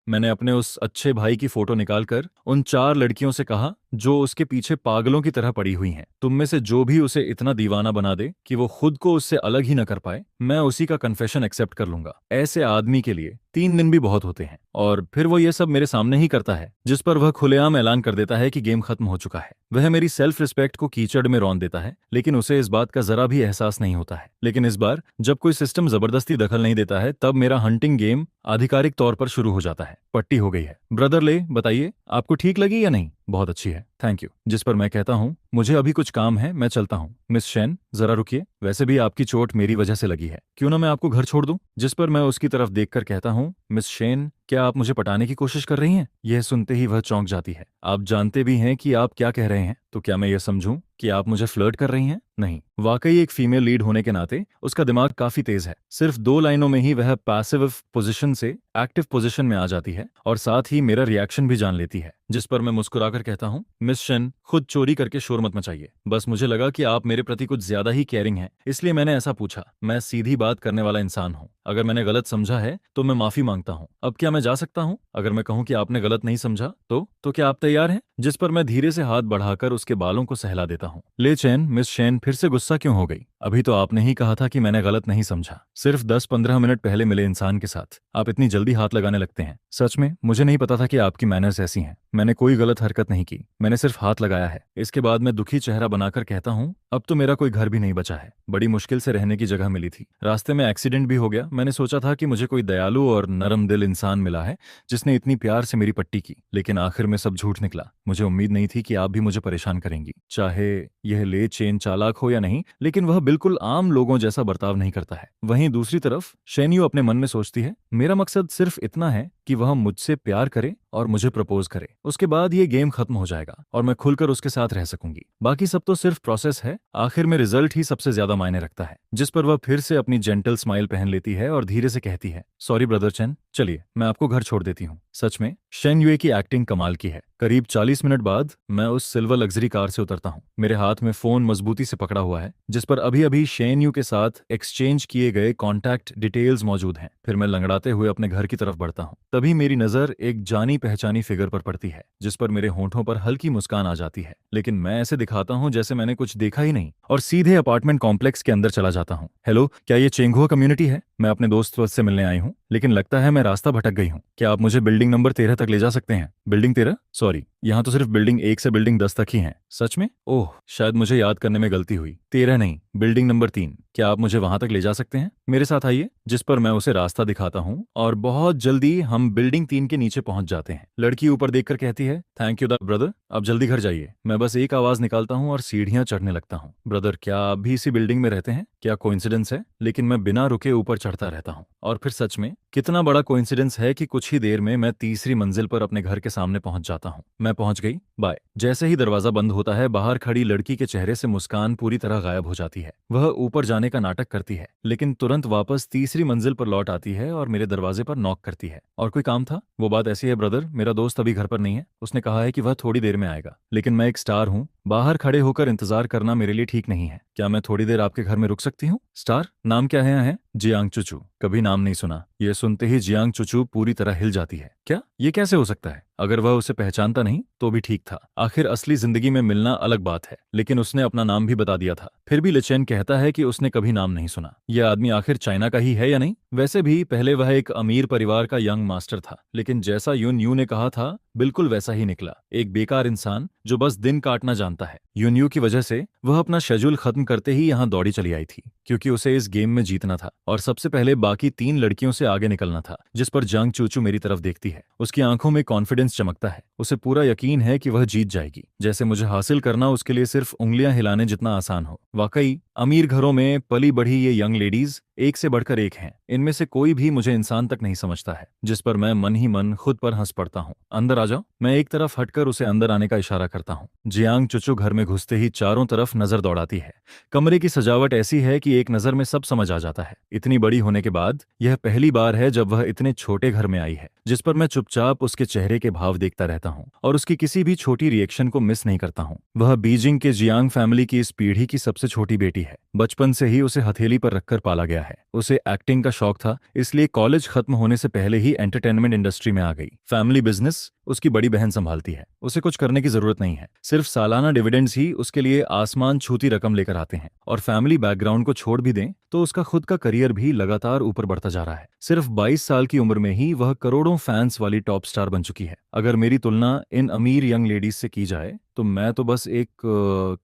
मैंने अपने उस अच्छे भाई की फोटो निकालकर उन 4 लड़कियों से कहा जो उसके पीछे पागलों की तरह पड़ी हुई हैं। तुम में से जो भी उसे इतना दीवाना बना दे कि वो खुद को उससे अलग ही न कर पाए, मैं उसी का कन्फेशन एक्सेप्ट कर लूंगा। ऐसे आदमी के लिए 3 दिन भी बहुत होते हैं। और फिर वो ये सब मेरे सामने ही करता है, जिस पर वह खुलेआम ऐलान कर देता है कि गेम खत्म हो चुका है। वह मेरी सेल्फ रिस्पेक्ट को कीचड़ में रौंद देता है, लेकिन उसे इस बात का जरा भी एहसास नहीं होता है। लेकिन इस बार जब कोई सिस्टम जबरदस्ती दखल नहीं देता है, तब मेरा हंटिंग गेम आधिकारिक तौर पर शुरू हो जाता है। पट्टी हो गई है। ब्रदर ले, बताइए आपको ठीक लगी या नहीं? बहुत अच्छी है, थैंक यू। जिस पर मैं कहता हूँ, मुझे अभी कुछ काम है, मैं चलता हूँ। मिस शेन, जरा रुकिए, वैसे भी आपकी चोट मेरी वजह से लगी है, क्यों ना मैं आपको घर छोड़ दूं? जिस पर मैं उसकी तरफ देखकर कहता हूँ, मिस शेन, क्या आप मुझे पटाने की कोशिश कर रही हैं? यह सुनते ही वह चौंक जाती है। आप जानते भी हैं कि आप क्या कह रहे हैं, तो क्या मैं ये समझूं कि आप मुझे फ्लर्ट कर रही हैं? नहीं, वाकई एक फीमेल लीड होने के नाते उसका दिमाग काफी तेज है। सिर्फ 2 लाइनों में ही वह पैसिव पोजीशन से एक्टिव पोजीशन में आ जाती है और साथ ही मेरा रिएक्शन भी जान लेती है। जिस पर मैं मुस्कुराकर कहता हूँ, मिस शेन, खुद चोरी करके शोर मत मचाइए। बस मुझे लगा कि आप मेरे प्रति कुछ ज्यादा ही केयरिंग हैं, इसलिए मैंने ऐसा पूछा। मैं सीधी बात करने वाला इंसान हूँ। अगर मैंने गलत समझा है तो मैं माफी मांगता हूँ। अब क्या मैं जा सकता हूँ? अगर मैं कहूँ कि आपने गलत नहीं समझा तो क्या आप तैयार हैं? जिस पर मैं धीरे से हाथ बढ़ाकर उसके बालों को सहला देता हूँ। ले चैन, मिस शेन फिर से गुस्सा क्यों हो गई? अभी तो आपने ही कहा था कि मैंने गलत नहीं समझा। सिर्फ 10-15 मिनट पहले मिले इंसान के साथ आप इतनी जल्दी हाथ लगाने लगते हैं। सच में मुझे नहीं पता था कि आपकी मैनर्स ऐसी हैं। मैंने कोई गलत हरकत नहीं की, मैंने सिर्फ हाथ लगाया है। इसके बाद मैं दुखी चेहरा बनाकर कहता हूँ, अब तो मेरा कोई घर भी नहीं बचा है। बड़ी मुश्किल से रहने की जगह मिली थी, रास्ते में एक्सीडेंट भी हो गया। मैंने सोचा था कि मुझे कोई दयालु और नरम दिल इंसान मिला है जिसने इतनी प्यार से मेरी पट्टी की, लेकिन आखिर में सब झूठ निकला। मुझे उम्मीद नहीं थी कि आप भी मुझे परेशान करेंगी। चाहे यह ले चेन चालाक हो या नहीं, लेकिन वह बिल्कुल आम लोगों जैसा बर्ताव नहीं करता है। वहीं दूसरी तरफ शेन्यू अपने मन में सोचती है, मेरा मकसद सिर्फ इतना है कि वह मुझसे प्यार करे और मुझे प्रपोज करे। उसके बाद ये गेम खत्म हो जाएगा और मैं खुलकर उसके साथ रह सकूंगी। बाकी सब तो सिर्फ प्रोसेस है, आखिर में रिजल्ट ही सबसे ज्यादा मायने रखता है। जिस पर वह फिर से अपनी जेंटल स्माइल पहन लेती है और धीरे से कहती है, सॉरी ब्रदर चैन, चलिए मैं आपको घर छोड़ देती हूँ। सच में शेन युए की एक्टिंग कमाल की है। करीब 40 मिनट बाद मैं उस सिल्वर लग्जरी कार से उतरता हूँ। मेरे हाथ में फोन मजबूती से पकड़ा हुआ है, जिस पर अभी अभी शेन यू के साथ एक्सचेंज किए गए कॉन्टैक्ट डिटेल्स मौजूद हैं। फिर मैं लंगड़ाते हुए अपने घर की तरफ बढ़ता हूँ। तभी मेरी नजर एक जानी पहचानी फिगर पर पड़ती है, जिस पर मेरे होंठों पर हल्की मुस्कान आ जाती है। लेकिन मैं ऐसे दिखाता हूँ जैसे मैंने कुछ देखा ही नहीं और सीधे अपार्टमेंट कॉम्प्लेक्स के अंदर चला जाता हूँ। हेलो, क्या ये चेंगुआ कम्युनिटी है? मैं अपने दोस्त से मिलने आई हूँ, लेकिन लगता है मैं रास्ता भटक गई हूँ। क्या आप मुझे बिल्डिंग नंबर 13 तक ले जा सकते हैं? बिल्डिंग 13? सॉरी, यहाँ तो सिर्फ बिल्डिंग 1 से बिल्डिंग 10 तक ही हैं। सच में? ओह, शायद मुझे याद करने में गलती हुई। 13 नहीं, बिल्डिंग नंबर 3। क्या आप मुझे वहां तक ले जा सकते हैं? मेरे साथ आइए। जिस पर मैं उसे रास्ता दिखाता हूँ और बहुत जल्दी हम बिल्डिंग 3 के नीचे पहुंच जाते हैं। लड़की ऊपर देखकर कहती है, थैंक यू द ब्रदर, अब जल्दी घर जाइए। मैं बस एक आवाज निकालता हूँ और सीढ़ियां चढ़ने लगता हूँ। ब्रदर, क्या आप भी इसी बिल्डिंग में रहते हैं? क्या कोइंसिडेंस है? लेकिन मैं बिना रुके ऊपर चढ़ता रहता हूँ और फिर सच में कितना बड़ा कोइंसिडेंस है कि कुछ ही देर में मैं तीसरी मंजिल पर अपने घर के सामने पहुंच जाता हूँ। मैं पहुंच गई, बाय। जैसे ही दरवाजा बंद होता है, बाहर खड़ी लड़की के चेहरे से मुस्कान पूरी तरह गायब हो जाती है। वह ऊपर जाने का नाटक करती है, लेकिन तुरंत वापस तीसरी मंजिल पर लौट आती है और मेरे दरवाजे पर नॉक करती है। और कोई काम था? वो बात ऐसी है ब्रदर, मेरा दोस्त अभी घर पर नहीं है। उसने कहा है कि वह थोड़ी देर में आएगा, लेकिन मैं एक स्टार हूँ, बाहर खड़े होकर इंतजार करना मेरे लिए ठीक नहीं है। क्या मैं थोड़ी देर आपके घर में रुक सकती हूँ? स्टार? नाम क्या है? जियांग चुचू। कभी नाम नहीं सुना। यह सुनते ही जियांग चुचू पूरी तरह हिल जाती है। क्या ये कैसे हो सकता है? अगर वह उसे पहचानता नहीं तो भी ठीक था, आखिर असली जिंदगी में मिलना अलग बात है। लेकिन उसने अपना नाम भी बता दिया था। फिर भी लिचेन कहता है कि उसने कभी नाम नहीं सुना। यह आदमी आखिर चाइना का ही है या नहीं? वैसे भी पहले वह एक अमीर परिवार का यंग मास्टर था, लेकिन जैसा यून यू ने कहा था बिल्कुल वैसा ही निकला। एक बेकार इंसान जो बस दिन काटना जानता है। यून यू की वजह से वह अपना शेड्यूल खत्म करते ही यहाँ दौड़ी चली आई थी, क्योंकि उसे इस गेम में जीतना था और सबसे पहले बाकी 3 लड़कियों से आगे निकलना था। जिस पर जांग चूचू मेरी तरफ देखती है। उसकी आंखों में कॉन्फिडेंस चमकता है। उसे पूरा यकीन है कि वह जीत जाएगी, जैसे मुझे हासिल करना उसके लिए सिर्फ उंगलियां हिलाने जितना आसान हो। वाकई अमीर घरों में पली बढ़ी ये यंग लेडीज एक से बढ़कर एक हैं। इनमें से कोई भी मुझे इंसान तक नहीं समझता है। जिस पर मैं मन ही मन खुद पर हंस पड़ता हूँ। अंदर आ जाओ। मैं एक तरफ हटकर उसे अंदर आने का इशारा करता हूँ। जियांग चुचू घर में घुसते ही चारों तरफ नजर दौड़ाती है। कमरे की सजावट ऐसी है कि एक नजर में सब समझ आ जाता है। इतनी बड़ी होने के बाद यह पहली बार है जब वह इतने छोटे घर में आई है। जिस पर मैं चुपचाप उसके चेहरे के भाव देखता रहता हूँ और उसकी किसी भी छोटी रिएक्शन को मिस नहीं करता हूँ। वह बीजिंग के जियांग फैमिली की इस पीढ़ी की सबसे छोटी बेटी है। बचपन से ही उसे हथेली पर रखकर पाला गया है। है। उसे एक्टिंग का शौक था, इसलिए कॉलेज खत्म होने से पहले ही एंटरटेनमेंट इंडस्ट्री में आ गई। फैमिली बिजनेस उसकी बड़ी बहन संभालती है, उसे कुछ करने की जरूरत नहीं है। सिर्फ सालाना डिविडेंड्स ही उसके लिए आसमान छूती रकम लेकर आते हैं। और फैमिली बैकग्राउंड को छोड़ भी दें तो उसका खुद का करियर भी लगातार ऊपर बढ़ता जा रहा है। सिर्फ 22 साल की उम्र में ही वह करोड़ों फैंस वाली टॉप स्टार बन चुकी है। अगर मेरी तुलना इन अमीर यंग लेडीज से की जाए तो मैं तो बस एक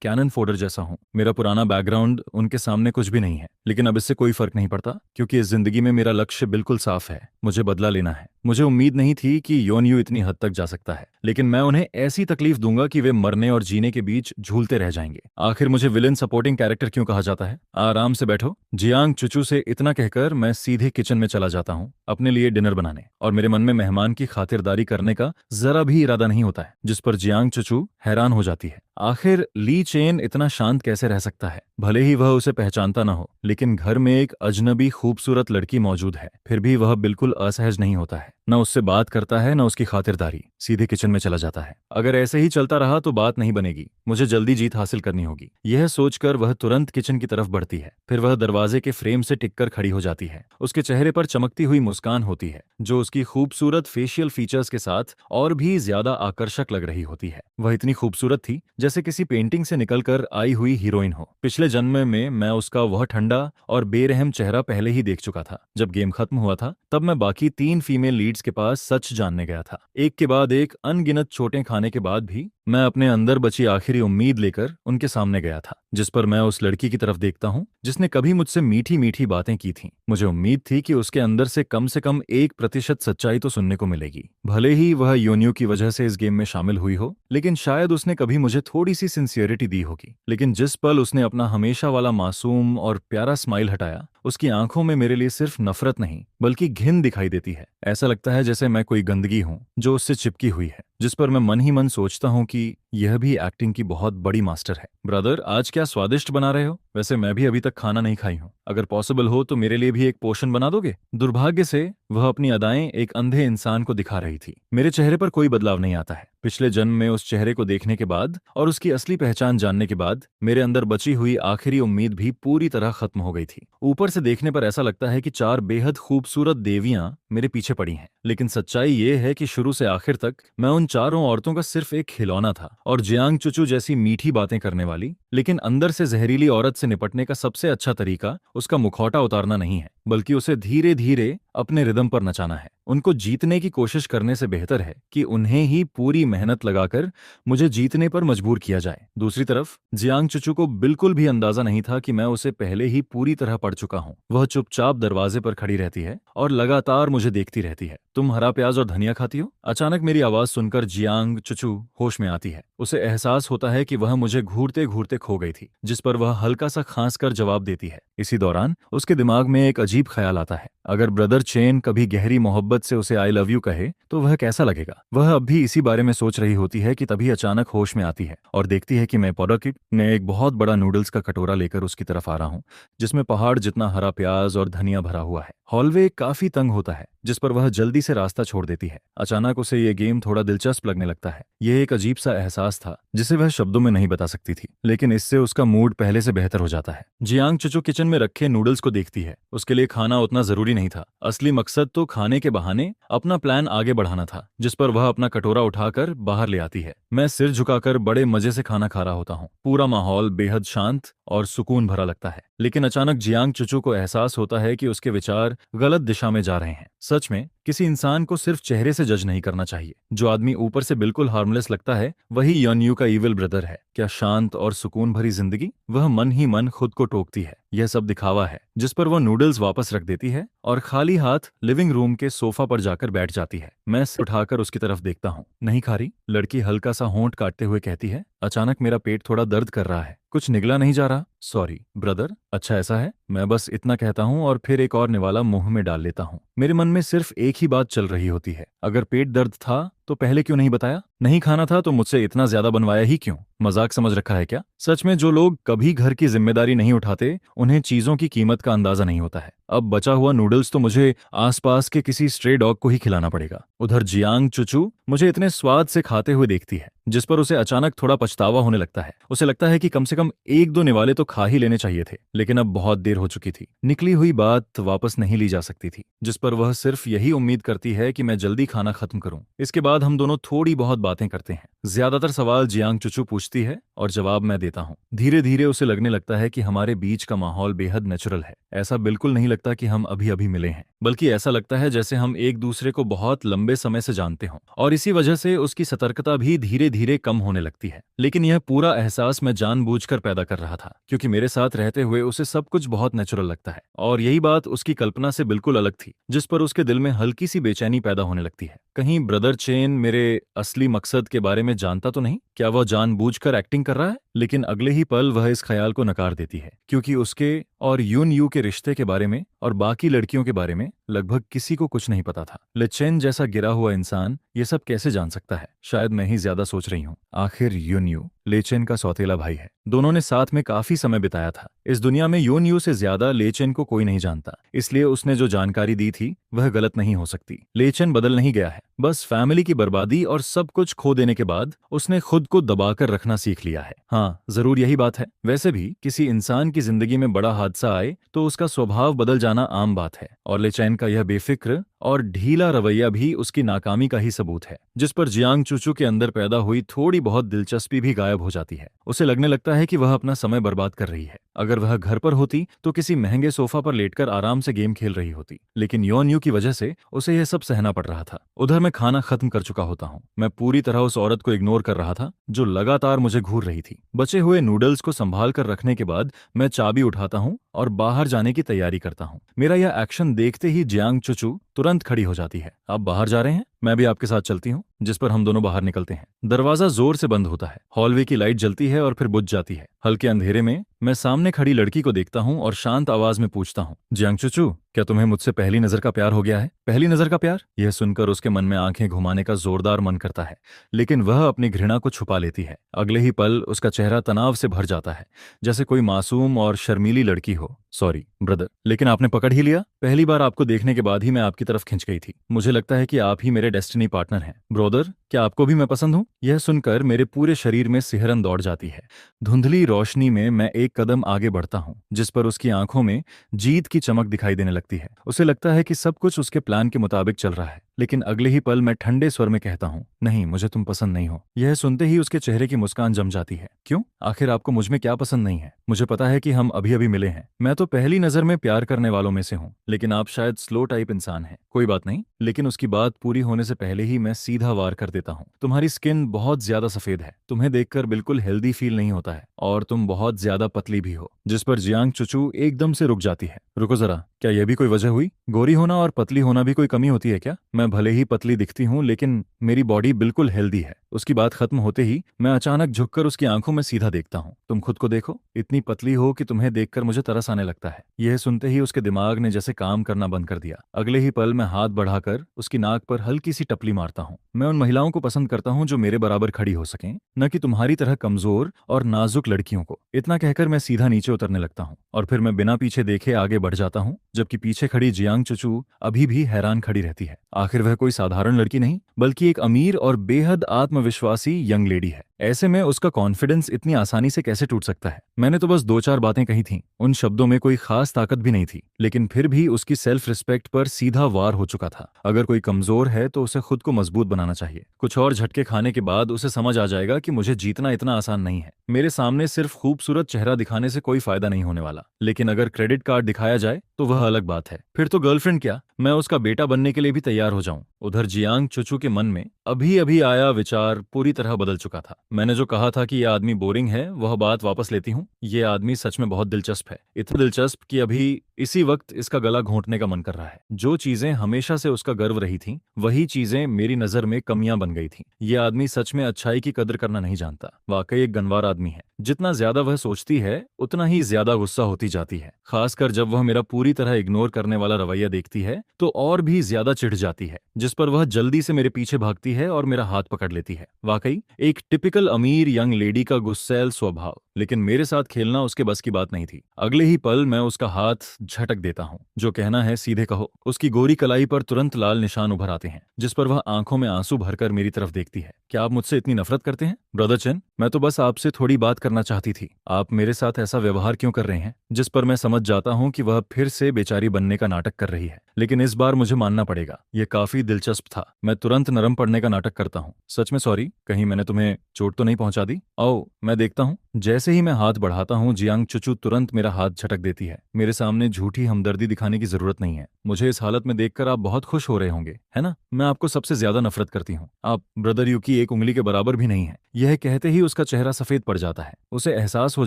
कैनन फोडर जैसा हूँ। मेरा पुराना बैकग्राउंड उनके सामने कुछ भी नहीं है, लेकिन अब इससे कोई फर्क नहीं पड़ता, क्योंकि इस जिंदगी में मेरा लक्ष्य बिल्कुल साफ है। मुझे बदला लेना है। मुझे उम्मीद नहीं थी कि योनयू इतनी हद तक जा सकता है, लेकिन मैं उन्हें ऐसी तकलीफ दूंगा कि वे मरने और जीने के बीच झूलते रह जाएंगे। आखिर मुझे विलेन सपोर्टिंग कैरेक्टर क्यों कहा जाता है? आराम से बैठो। जियांग चुचू से इतना कहकर मैं सीधे किचन में चला जाता हूँ अपने लिए डिनर बनाने, और मेरे मन में मेहमान की खातिरदारी करने का जरा भी इरादा नहीं होता है, जिस पर जियांग चुचू हैरान हो जाती है। आखिर ली चेन इतना शांत कैसे रह सकता है? भले ही वह उसे पहचानता ना हो, लेकिन घर में एक अजनबी खूबसूरत लड़की मौजूद है, फिर भी वह बिल्कुल असहज नहीं होता है। न उससे बात करता है, न उसकी खातिरदारी, सीधे किचन में चला जाता है। अगर ऐसे ही चलता रहा तो बात नहीं बनेगी, मुझे जल्दी जीत हासिल करनी होगी। यह सोचकर वह तुरंत किचन की तरफ बढ़ती है। फिर वह दरवाजे के फ्रेम से टिककर खड़ी हो जाती है। उसके चेहरे पर चमकती हुई मुस्कान होती है, जो उसकी खूबसूरत फेशियल फीचर्स के साथ और भी ज्यादा आकर्षक लग रही होती है। वह इतनी खूबसूरत थी जैसे किसी पेंटिंग से निकलकर आई हुई हीरोइन हो। पिछले जन्म में मैं उसका वह ठंडा और बेरहम चेहरा पहले ही देख चुका था। जब गेम खत्म हुआ था तब मैं बाकी 3 फीमेल लीड्स के पास सच जानने गया था। एक के बाद एक अनगिनत चोटें खाने के बाद भी मैं अपने अंदर बची आखिरी उम्मीद लेकर उनके सामने गया था, जिस पर मैं उस लड़की की तरफ देखता हूँ जिसने कभी मुझसे मीठी मीठी बातें की थीं। मुझे उम्मीद थी कि उसके अंदर से कम 1% सच्चाई तो सुनने को मिलेगी। भले ही वह योनियो की वजह से इस गेम में शामिल हुई हो, लेकिन शायद उसने कभी मुझे थोड़ी सी सिंसियरिटी दी होगी। लेकिन जिस पल उसने अपना हमेशा वाला मासूम और प्यारा स्माइल हटाया, उसकी आंखों में मेरे लिए सिर्फ नफरत नहीं बल्कि घिन दिखाई देती है। ऐसा लगता है जैसे मैं कोई गंदगी हूं जो उससे चिपकी हुई है, जिस पर मैं मन ही मन सोचता हूं कि यह भी एक्टिंग की बहुत बड़ी मास्टर है। ब्रदर, आज क्या स्वादिष्ट बना रहे हो? वैसे मैं भी अभी तक खाना नहीं खाई हूं, अगर पॉसिबल हो तो मेरे लिए भी एक पोर्शन बना दोगे? दुर्भाग्य से वह अपनी अदाएं एक अंधे इंसान को दिखा रही थी। मेरे चेहरे पर कोई बदलाव नहीं आता है। पिछले जन्म में उस चेहरे को देखने के बाद और उसकी असली पहचान जानने के बाद मेरे अंदर बची हुई आखिरी उम्मीद भी पूरी तरह खत्म हो गई थी। ऊपर से देखने पर ऐसा लगता है कि 4 बेहद खूबसूरत देवियां मेरे पीछे पड़ी हैं, लेकिन सच्चाई ये है कि शुरू से आखिर तक मैं उन चारों औरतों का सिर्फ एक खिलौना था। और जियांग चुचू जैसी मीठी बातें करने वाली लेकिन अंदर से जहरीली औरत से निपटने का सबसे अच्छा तरीका उसका मुखौटा उतारना नहीं है, बल्कि उसे धीरे धीरे अपने रिदम पर नचाना है। उनको जीतने की कोशिश करने से बेहतर है कि उन्हें ही पूरी मेहनत लगाकर मुझे जीतने पर मजबूर किया जाए। दूसरी तरफ जियांग चुचू को बिल्कुल भी अंदाजा नहीं था कि मैं उसे पहले ही पूरी तरह पढ़ चुका हूँ। वह चुपचाप दरवाजे पर खड़ी रहती है और लगातार मुझे देखती रहती है। तुम हरा प्याज और धनिया खाती हो? अचानक मेरी आवाज सुनकर जियांग चुचू होश में आती है। उसे एहसास होता है कि वह मुझे घूरते घूरते खो गई थी, जिस पर वह हल्का सा खांस कर जवाब देती है। इसी दौरान उसके दिमाग में एक अजीब ख्याल आता है, अगर ब्रदर चेन कभी गहरी मोहब्बत से उसे आई लव यू कहे तो वह कैसा लगेगा। वह अब भी इसी बारे में सोच रही होती है कि तभी अचानक होश में आती है और देखती है कि मैं पॉडरकिट में एक बहुत बड़ा नूडल्स का कटोरा लेकर उसकी तरफ आ रहा हूँ, जिसमें पहाड़ जितना हरा प्याज और धनिया भरा हुआ है। हॉलवे काफी तंग होता है, जिस पर वह जल्दी से रास्ता छोड़ देती है। अचानक उसे ये गेम थोड़ा दिलचस्प लगने लगता है। यह एक अजीब सा एहसास था जिसे वह शब्दों में नहीं बता सकती थी, लेकिन इससे उसका मूड पहले से बेहतर हो जाता है। जियांग चुचू किचन में रखे नूडल्स को देखती है। उसके लिए खाना उतना जरूरी नहीं था, असली मकसद तो खाने के बहाने अपना प्लान आगे बढ़ाना था, जिस पर वह अपना कटोरा उठाकर बाहर ले आती है। मैं सिर झुकाकर बड़े मजे से खाना खा रहा होता हूँ। पूरा माहौल बेहद शांत और सुकून भरा लगता है, लेकिन अचानक जियांग चुचू को एहसास होता है कि उसके विचार गलत दिशा में जा रहे हैं। सच में किसी इंसान को सिर्फ चेहरे से जज नहीं करना चाहिए। जो आदमी ऊपर से बिल्कुल हार्मलेस लगता है वही योनयू का इविल ब्रदर है। क्या शांत और सुकून भरी जिंदगी? वह मन ही मन खुद को टोकती है। यह सब दिखावा है, जिस पर वह नूडल्स वापस रख देती है और खाली हाथ लिविंग रूम के सोफा पर जाकर बैठ जाती है। मैं सिर उठाकर उसकी तरफ देखता हूँ। नहीं खा रही? लड़की हल्का सा होंठ काटते हुए कहती है। अचानक मेरा पेट थोड़ा दर्द कर रहा है, कुछ निगला नहीं जा रहा। Sorry brother. अच्छा ऐसा है? मैं बस इतना कहता हूँ और फिर एक और निवाला मुंह में डाल लेता हूँ। मेरे मन में सिर्फ एक ही बात चल रही होती है, अगर पेट दर्द था तो पहले क्यों नहीं बताया? नहीं खाना था तो मुझसे इतना ज्यादा बनवाया ही क्यों? मजाक समझ रखा है क्या? सच में जो लोग कभी घर की जिम्मेदारी नहीं उठाते उन्हें चीजों की कीमत का अंदाजा नहीं होता है। अब बचा हुआ नूडल्स तो मुझे आसपास के किसी स्ट्रे डॉग को ही खिलाना पड़ेगा। उधर जियांग चुचू मुझे इतने स्वाद से खाते हुए देखती है। जिस पर उसे अचानक थोड़ा पछतावा होने लगता है। उसे लगता है कि कम से कम एक दो निवाले तो खा ही लेने चाहिए थे, लेकिन अब बहुत देर हो चुकी थी। निकली हुई बात वापस नहीं ली जा सकती थी, जिस पर वह सिर्फ यही उम्मीद करती है कि मैं जल्दी खाना खत्म करूं। इसके बाद हम दोनों थोड़ी बहुत बातें करते हैं। ज्यादातर सवाल जियांग चुचू पूछती है और जवाब मैं देता हूँ। धीरे धीरे उसे लगने लगता है कि हमारे बीच का माहौल बेहद नेचुरल है। ऐसा बिल्कुल नहीं लगता कि हम अभी अभी मिले हैं, बल्कि ऐसा लगता है जैसे हम एक दूसरे को बहुत लंबे समय से जानते हों। और इसी वजह से उसकी सतर्कता भी धीरे धीरे कम होने लगती है। लेकिन यह पूरा एहसास मैं जानबूझकर पैदा कर रहा था, क्योंकि मेरे साथ रहते हुए उसे सब कुछ बहुत नेचुरल लगता है। और यही बात उसकी कल्पना से बिल्कुल अलग थी, जिस पर उसके दिल में हल्की सी बेचैनी पैदा होने लगती है। कहीं ब्रदर चेन मेरे असली मकसद के बारे में जानता तो नहीं? क्या वह जानबूझकर एक्टिंग कर रहा है? लेकिन अगले ही पल वह इस ख्याल को नकार देती है, क्योंकि उसके और यून यू के रिश्ते के बारे में और बाकी लड़कियों के बारे में लगभग किसी को कुछ नहीं पता था। लेचेन जैसा गिरा हुआ इंसान ये सब कैसे जान सकता है? शायद मैं ही ज्यादा सोच रही हूँ। आखिर यून यू लेचेन का सौतेला भाई है। दोनों ने साथ में काफी समय बिताया था। इस दुनिया में यून यू से ज्यादा लेचेन को कोई नहीं जानता, इसलिए उसने जो जानकारी दी थी वह गलत नहीं हो सकती। लेचेन बदल नहीं गया है, बस फैमिली की बर्बादी और सब कुछ खो देने के बाद उसने खुद को दबाकर रखना सीख लिया है। हाँ, जरूर यही बात है। वैसे भी किसी इंसान की जिंदगी में बड़ा हादसा आए तो उसका स्वभाव बदल जाना आम बात है, और लेचैन का यह बेफिक्र और ढीला रवैया भी उसकी नाकामी का ही सबूत है, जिस पर जियांग चुचू के अंदर पैदा हुई थोड़ी बहुत दिलचस्पी भी गायब हो जाती है। उसे लगने लगता है कि वह अपना समय बर्बाद कर रही है। अगर वह घर पर होती तो किसी महंगे सोफा पर लेटकर आराम से गेम खेल रही होती, लेकिन योन यू की वजह से उसे यह सब सहना पड़ रहा था। उधर मैं खाना खत्म कर चुका होता हूँ। मैं पूरी तरह उस औरत को इग्नोर कर रहा था जो लगातार मुझे घूर रही थी। बचे हुए नूडल्स को संभाल कर रखने के बाद मैं चाबी उठाता हूँ और बाहर जाने की तैयारी करता हूँ। मेरा यह एक्शन देखते ही जियांग चुचू तुरंत खड़ी हो जाती है। आप बाहर जा रहे हैं? मैं भी आपके साथ चलती हूँ, जिस पर हम दोनों बाहर निकलते हैं। दरवाजा जोर से बंद होता है। हॉलवे की लाइट जलती है और फिर बुझ जाती है। हल्के अंधेरे में मैं सामने खड़ी लड़की को देखता हूँ और शांत आवाज में पूछता हूँ, जियांग चुचू, क्या तुम्हें मुझसे पहली नजर का प्यार हो गया है? पहली नजर का प्यार? यह सुनकर उसके मन में आंखें घुमाने का जोरदार मन करता है, लेकिन वह अपनी घृणा को छुपा लेती है। अगले ही पल उसका चेहरा तनाव से भर जाता है, जैसे कोई मासूम और शर्मीली लड़की हो। सॉरी ब्रदर, लेकिन आपने पकड़ ही लिया। पहली बार आपको देखने के बाद ही मैं आपकी तरफ खिंच गई थी। मुझे लगता है कि आप ही मेरे डेस्टिनी पार्टनर हैं। ब्रदर, क्या आपको भी मैं पसंद हूँ? यह सुनकर मेरे पूरे शरीर में सिहरन दौड़ जाती है। धुंधली रोशनी में मैं एक कदम आगे बढ़ता हूँ, जिस पर उसकी आंखों में जीत की चमक दिखाई देने लगती है। उसे लगता है कि सब कुछ उसके प्लान के मुताबिक चल रहा है, लेकिन अगले ही पल मैं ठंडे स्वर में कहता हूँ, नहीं, मुझे तुम पसंद नहीं हो। यह सुनते ही उसके चेहरे की मुस्कान जम जाती है। क्यों? आखिर आपको मुझ में क्या पसंद नहीं है? मुझे पता है कि हम अभी अभी मिले हैं। मैं तो पहली नजर में प्यार करने वालों में से हूँ, लेकिन आप शायद स्लो टाइप इंसान हैं। कोई बात नहीं, लेकिन उसकी बात पूरी होने से पहले ही मैं सीधा वार कर देता हूँ। तुम्हारी स्किन बहुत ज्यादा सफेद है, तुम्हें देखकर बिल्कुल हेल्दी फील नहीं होता है, और तुम बहुत ज्यादा पतली भी हो। जिस पर जियांग चुचू एकदम से रुक जाती है। रुको जरा, क्या यह भी कोई वजह हुई? गोरी होना और पतली होना भी कोई कमी होती है क्या? मैं भले ही पतली दिखती हूँ, लेकिन मेरी बॉडी बिल्कुल हेल्दी है। उसकी बात खत्म होते ही मैं अचानक झुककर उसकी आंखों में सीधा देखता हूँ। तुम खुद को देखो, इतनी पतली हो कि तुम्हें देखकर मुझे तरस आने लगता है। यह सुनते ही उसके दिमाग ने जैसे काम करना बंद कर दिया। अगले ही पल मैं हाथ बढ़ाकर उसकी नाक पर हल्की सी टपली मारता हूँ। मैं उन महिलाओं को पसंद करता हूँ जो मेरे बराबर खड़ी हो सकें, न कि तुम्हारी तरह कमजोर और नाजुक लड़कियों को। इतना कहकर मैं सीधा नीचे उतरने लगता हूँ, और फिर मैं बिना पीछे देखे आगे बढ़ जाता हूँ, जबकि पीछे खड़ी जियांग चुचू अभी भी हैरान खड़ी रहती है। आखिर वह कोई साधारण लड़की नहीं, बल्कि एक अमीर और बेहद आत्मविश्वासी यंग लेडी है। ऐसे में उसका कॉन्फिडेंस इतनी आसानी से कैसे टूट सकता है? मैंने तो बस दो चार बातें कही थीं, उन शब्दों में कोई खास ताकत भी नहीं थी, लेकिन फिर भी उसकी सेल्फ रिस्पेक्ट पर सीधा वार हो चुका था। अगर कोई कमजोर है तो उसे खुद को मजबूत बनाना चाहिए। कुछ और झटके खाने के बाद उसे समझ आ जाएगा कि मुझे जीतना इतना आसान नहीं है। मेरे सामने सिर्फ खूबसूरत चेहरा दिखाने से कोई फायदा नहीं होने वाला, लेकिन अगर क्रेडिट कार्ड दिखाया जाए तो वह अलग बात है। फिर तो गर्लफ्रेंड क्या, मैं उसका बेटा बनने के लिए भी तैयार हो जाऊं। उधर जियांग चुचू के मन में अभी अभी आया विचार पूरी तरह बदल चुका था। मैंने जो कहा था कि यह आदमी बोरिंग है, वह बात वापस लेती हूँ। यह आदमी सच में बहुत दिलचस्प है, इतना दिलचस्प कि अभी इसी वक्त इसका गला घोंटने का मन कर रहा है। जो चीजें हमेशा से उसका गर्व रही थीं, वही चीजें मेरी नजर में कमियां बन गई थीं। यह आदमी सच में अच्छाई की कदर करना नहीं जानता। वाकई एक गनवार आदमी है। जितना ज्यादा वह सोचती है, उतना ही ज्यादा गुस्सा होती जाती है। खासकर जब वह मेरा पूरी तरह इग्नोर करने वाला रवैया देखती है तो और भी ज्यादा चिढ़ जाती है, जिस पर वह जल्दी से मेरे पीछे भागती है और मेरा हाथ पकड़ लेती है। वाकई एक टिपिकल अमीर यंग लेडी का गुस्सैल स्वभाव। लेकिन मेरे साथ खेलना उसके बस की बात नहीं थी। अगले ही पल मैं उसका हाथ झटक देता हूँ। जो कहना है सीधे कहो। उसकी गोरी कलाई पर तुरंत लाल निशान उभर आते हैं, जिस पर वह आंखों में आंसू भरकर मेरी तरफ देखती है। क्या आप मुझसे इतनी नफरत करते हैं ब्रदर चेन? मैं तो बस आपसे थोड़ी बात करना चाहती थी। आप मेरे साथ ऐसा व्यवहार क्यों कर रहे हैं? जिस पर मैं समझ जाता हूँ कि वह फिर से बेचारी बनने का नाटक कर रही है। लेकिन इस बार मुझे मानना पड़ेगा, यह काफी दिलचस्प था। मैं तुरंत नरम पड़ने का नाटक करता हूँ। सच में सॉरी, कहीं मैंने तुम्हें चोट तो नहीं पहुंचा दी? आओ मैं देखता हूँ। जैसे ही मैं हाथ बढ़ाता हूँ, जियांग चुचू तुरंत मेरा हाथ झटक देती है। मेरे सामने झूठी हमदर्दी दिखाने की जरूरत नहीं है। मुझे इस हालत में देखकर आप बहुत खुश हो रहे होंगे, है ना? मैं आपको सबसे ज्यादा नफरत करती हूँ। आप ब्रदर यू की एक उंगली के बराबर भी नहीं है। यह कहते ही उसका चेहरा सफेद पड़ जाता है। उसे एहसास हो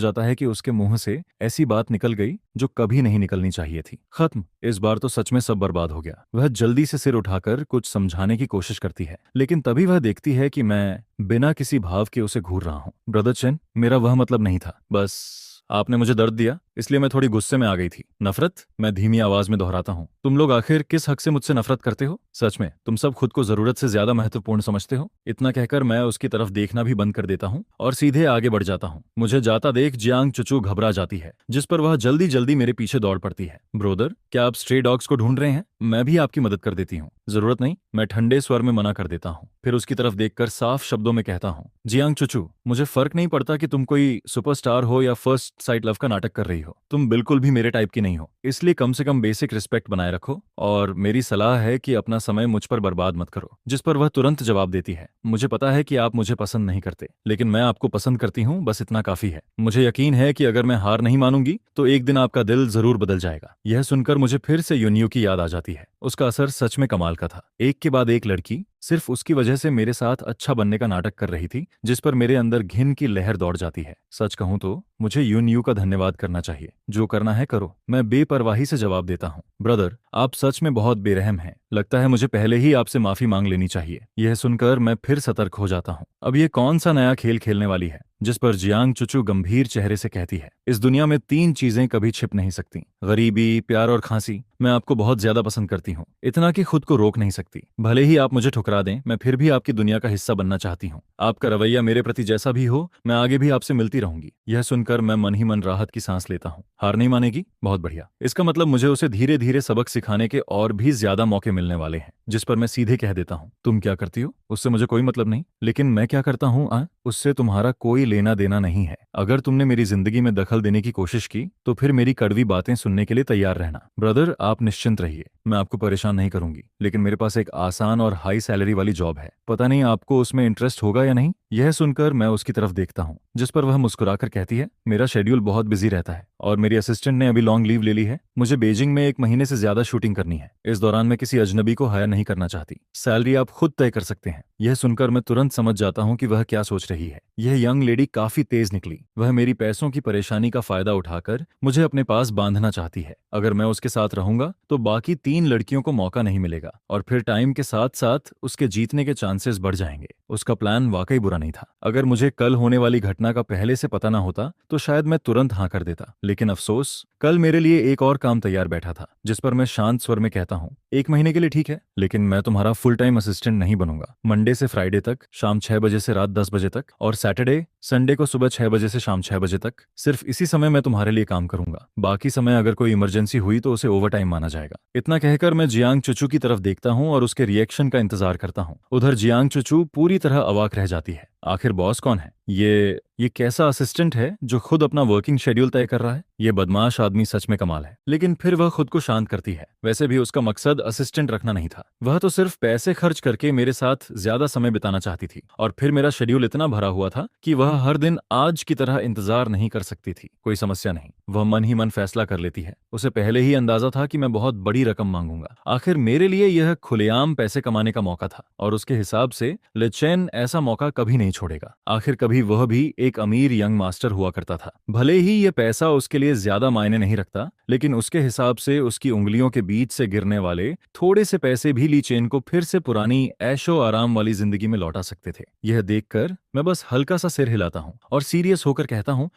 जाता है कि उसके मुंह से ऐसी बात निकल गई जो कभी नहीं निकलनी चाहिए थी। खत्म। इस बार तो सच में सब बर्बाद हो गया। वह जल्दी से सिर उठाकर कुछ समझाने की कोशिश करती है, लेकिन तभी वह देखती है कि मैं बिना किसी भाव के उसे घूर रहा हूँ। ब्रदर चेन, मेरा वह मतलब नहीं था। बस आपने मुझे दर्द दिया, इसलिए मैं थोड़ी गुस्से में आ गई थी। नफरत? मैं धीमी आवाज में दोहराता हूँ। तुम लोग आखिर किस हक से मुझसे नफरत करते हो? सच में तुम सब खुद को जरूरत से ज्यादा महत्वपूर्ण समझते हो? इतना कहकर मैं उसकी तरफ देखना भी बंद कर देता हूँ और सीधे आगे बढ़ जाता हूँ। मुझे जाता देख जियांग चुचू घबरा जाती है, जिस पर वह जल्दी जल्दी मेरे पीछे दौड़ पड़ती है। ब्रोदर, क्या आप स्ट्रे डॉग्स को ढूंढ रहे हैं? मैं भी आपकी मदद कर देती हूँ। जरूरत नहीं, मैं ठंडे स्वर में मना कर देता हूँ। फिर उसकी तरफ देखकर साफ शब्दों में कहता हूँ, जियांग चुचू, मुझे फर्क नहीं पड़ता कि तुम कोई सुपरस्टार हो या फर्स्ट साइट लव का नाटक कर रही हो। तुम बिल्कुल भी मेरे टाइप की नहीं हो, इसलिए कम से कम बेसिक रिस्पेक्ट बनाए रखो और मेरी सलाह है कि अपना समय मुझ पर बर्बाद मत करो। जिस पर वह तुरंत जवाब देती है, मुझे पता है कि आप मुझे पसंद नहीं करते, लेकिन मैं आपको पसंद करती हूँ, बस इतना काफी है। मुझे यकीन है कि अगर मैं हार नहीं मानूंगी तो एक दिन आपका दिल जरूर बदल जाएगा। यह सुनकर मुझे फिर से यूनियो की याद आ जाती है। उसका असर सच में कमाल का था। एक के बाद एक लड़की सिर्फ उसकी वजह से मेरे साथ अच्छा बनने का नाटक कर रही थी, जिस पर मेरे अंदर घिन की लहर दौड़ जाती है। सच कहूं तो मुझे यूनियो का धन्यवाद करना चाहिए। जो करना है करो, मैं बेपरवाही से जवाब देता हूँ। ब्रदर, आप सच में बहुत बेरहम हैं। लगता है मुझे पहले ही आपसे माफी मांग लेनी चाहिए। यह सुनकर मैं फिर सतर्क हो जाता हूँ। अब ये कौन सा नया खेल खेलने वाली है? जिस पर जियांग चुचू गंभीर चेहरे से कहती है, इस दुनिया में 3 चीजें कभी छिप नहीं सकती, गरीबी, प्यार और खांसी। मैं आपको बहुत ज्यादा पसंद करती हूँ, इतना कि खुद को रोक नहीं सकती। भले ही आप मुझे ठुकरा दें, मैं फिर भी आपकी दुनिया का हिस्सा बनना चाहती हूँ। आपका रवैया मेरे प्रति जैसा भी हो, मैं आगे भी आपसे मिलती रहूंगी। यह सुनकर मैं मन ही मन राहत की सांस लेता हूँ। हार नहीं मानेगी? बहुत बढ़िया। इसका मतलब मुझे उसे धीरे धीरे सबक सिखाने के और भी ज्यादा मौके मिलने वाले हैं। जिस पर मैं सीधे कह देता हूँ, तुम क्या करती हो उससे मुझे कोई मतलब नहीं, लेकिन मैं क्या करता हूँ उससे तुम्हारा कोई लेना देना नहीं है। अगर तुमने मेरी जिंदगी में दखल देने की कोशिश की तो फिर मेरी कड़वी बातें सुनने के लिए तैयार रहना। ब्रदर, आप निश्चिंत रहिए, मैं आपको परेशान नहीं करूंगी, लेकिन मेरे पास एक आसान और हाई सैलरी वाली जॉब है। पता नहीं आपको उसमें इंटरेस्ट होगा या नहीं। यह सुनकर मैं उसकी तरफ देखता हूँ, जिस पर वह मुस्कुराकर कहती है, मेरा शेड्यूल बहुत बिजी रहता है और मेरी असिस्टेंट ने अभी लॉन्ग लीव ले ली है। मुझे बीजिंग में 1 महीने से ज्यादा शूटिंग करनी है। इस दौरान मैं किसी अजनबी को हायर नहीं करना चाहती। सैलरी आप खुद तय कर सकते हैं। यह सुनकर मैं तुरंत समझ जाता हूँ कि वह क्या सोच रही है। यह यंग लेडी काफी तेज निकली। वह मेरी पैसों की परेशानी का फायदा उठाकर मुझे अपने पास बांधना चाहती है। अगर मैं उसके साथ रहूंगा तो बाकी 3 लड़कियों को मौका नहीं मिलेगा और फिर टाइम के साथ साथ उसके जीतने के चांसेस बढ़ जाएंगे। उसका प्लान वाकई बुरा नहीं था। अगर मुझे कल होने वाली घटना का पहले से पता ना होता तो शायद मैं तुरंत हाँ कर देता, लेकिन अफसोस, कल मेरे लिए एक और काम तैयार बैठा था। जिस पर मैं शांत स्वर में कहता हूँ, 1 महीने के लिए ठीक है, लेकिन मैं तुम्हारा फुल टाइम असिस्टेंट नहीं बनूंगा। मंडे से फ्राइडे तक शाम 6 बजे से रात 10 बजे तक और सैटरडे संडे को सुबह 6 बजे से शाम 6 बजे तक। सिर्फ इसी समय मैं तुम्हारे लिए काम करूंगा। बाकी समय अगर कोई इमरजेंसी हुई तो उसे ओवर टाइम माना जाएगा। इतना कहकर मैं जियांग चुचू की तरफ देखता हूँ और उसके रिएक्शन का इंतजार करता हूँ। उधर जियांग चुचू पूरी तरह अवाक रह जाती है। आखिर बॉस कौन है? ये कैसा असिस्टेंट है जो खुद अपना वर्किंग शेड्यूल तय कर रहा है? ये बदमाश आदमी सच में कमाल है। लेकिन फिर वह खुद को शांत करती है। वैसे भी उसका मकसद असिस्टेंट रखना नहीं था। वह तो सिर्फ पैसे खर्च करके मेरे साथ ज्यादा समय बिताना चाहती थी और फिर मेरा शेड्यूल इतना भरा हुआ था कि वह हर दिन आज की तरह इंतजार नहीं कर सकती थी। कोई समस्या नहीं, वह मन ही मन फैसला कर लेती है। उसे पहले ही अंदाजा था कि मैं बहुत बड़ी रकम मांगूंगा। आखिर मेरे लिए यह खुलेआम पैसे कमाने का मौका था और उसके हिसाब से लेचेन ऐसा मौका कभी नहीं छोड़ेगा। आखिर कभी वह भी एक अमीर यंग मास्टर हुआ करता था। भले ही यह पैसा उसके लिए ज्यादा मायने नहीं रखता, लेकिन उसके हिसाब से उसकी उंगलियों के बीच से गिरने वाले थोड़े से पैसे भी ली चेन को फिर से पुरानी ऐशो आराम वाली जिंदगी में लौटा सकते थे। यह देखकर मैं बस हल्का सा सिर हिलाता हूँ और सीरियस होकर कहता हूँ,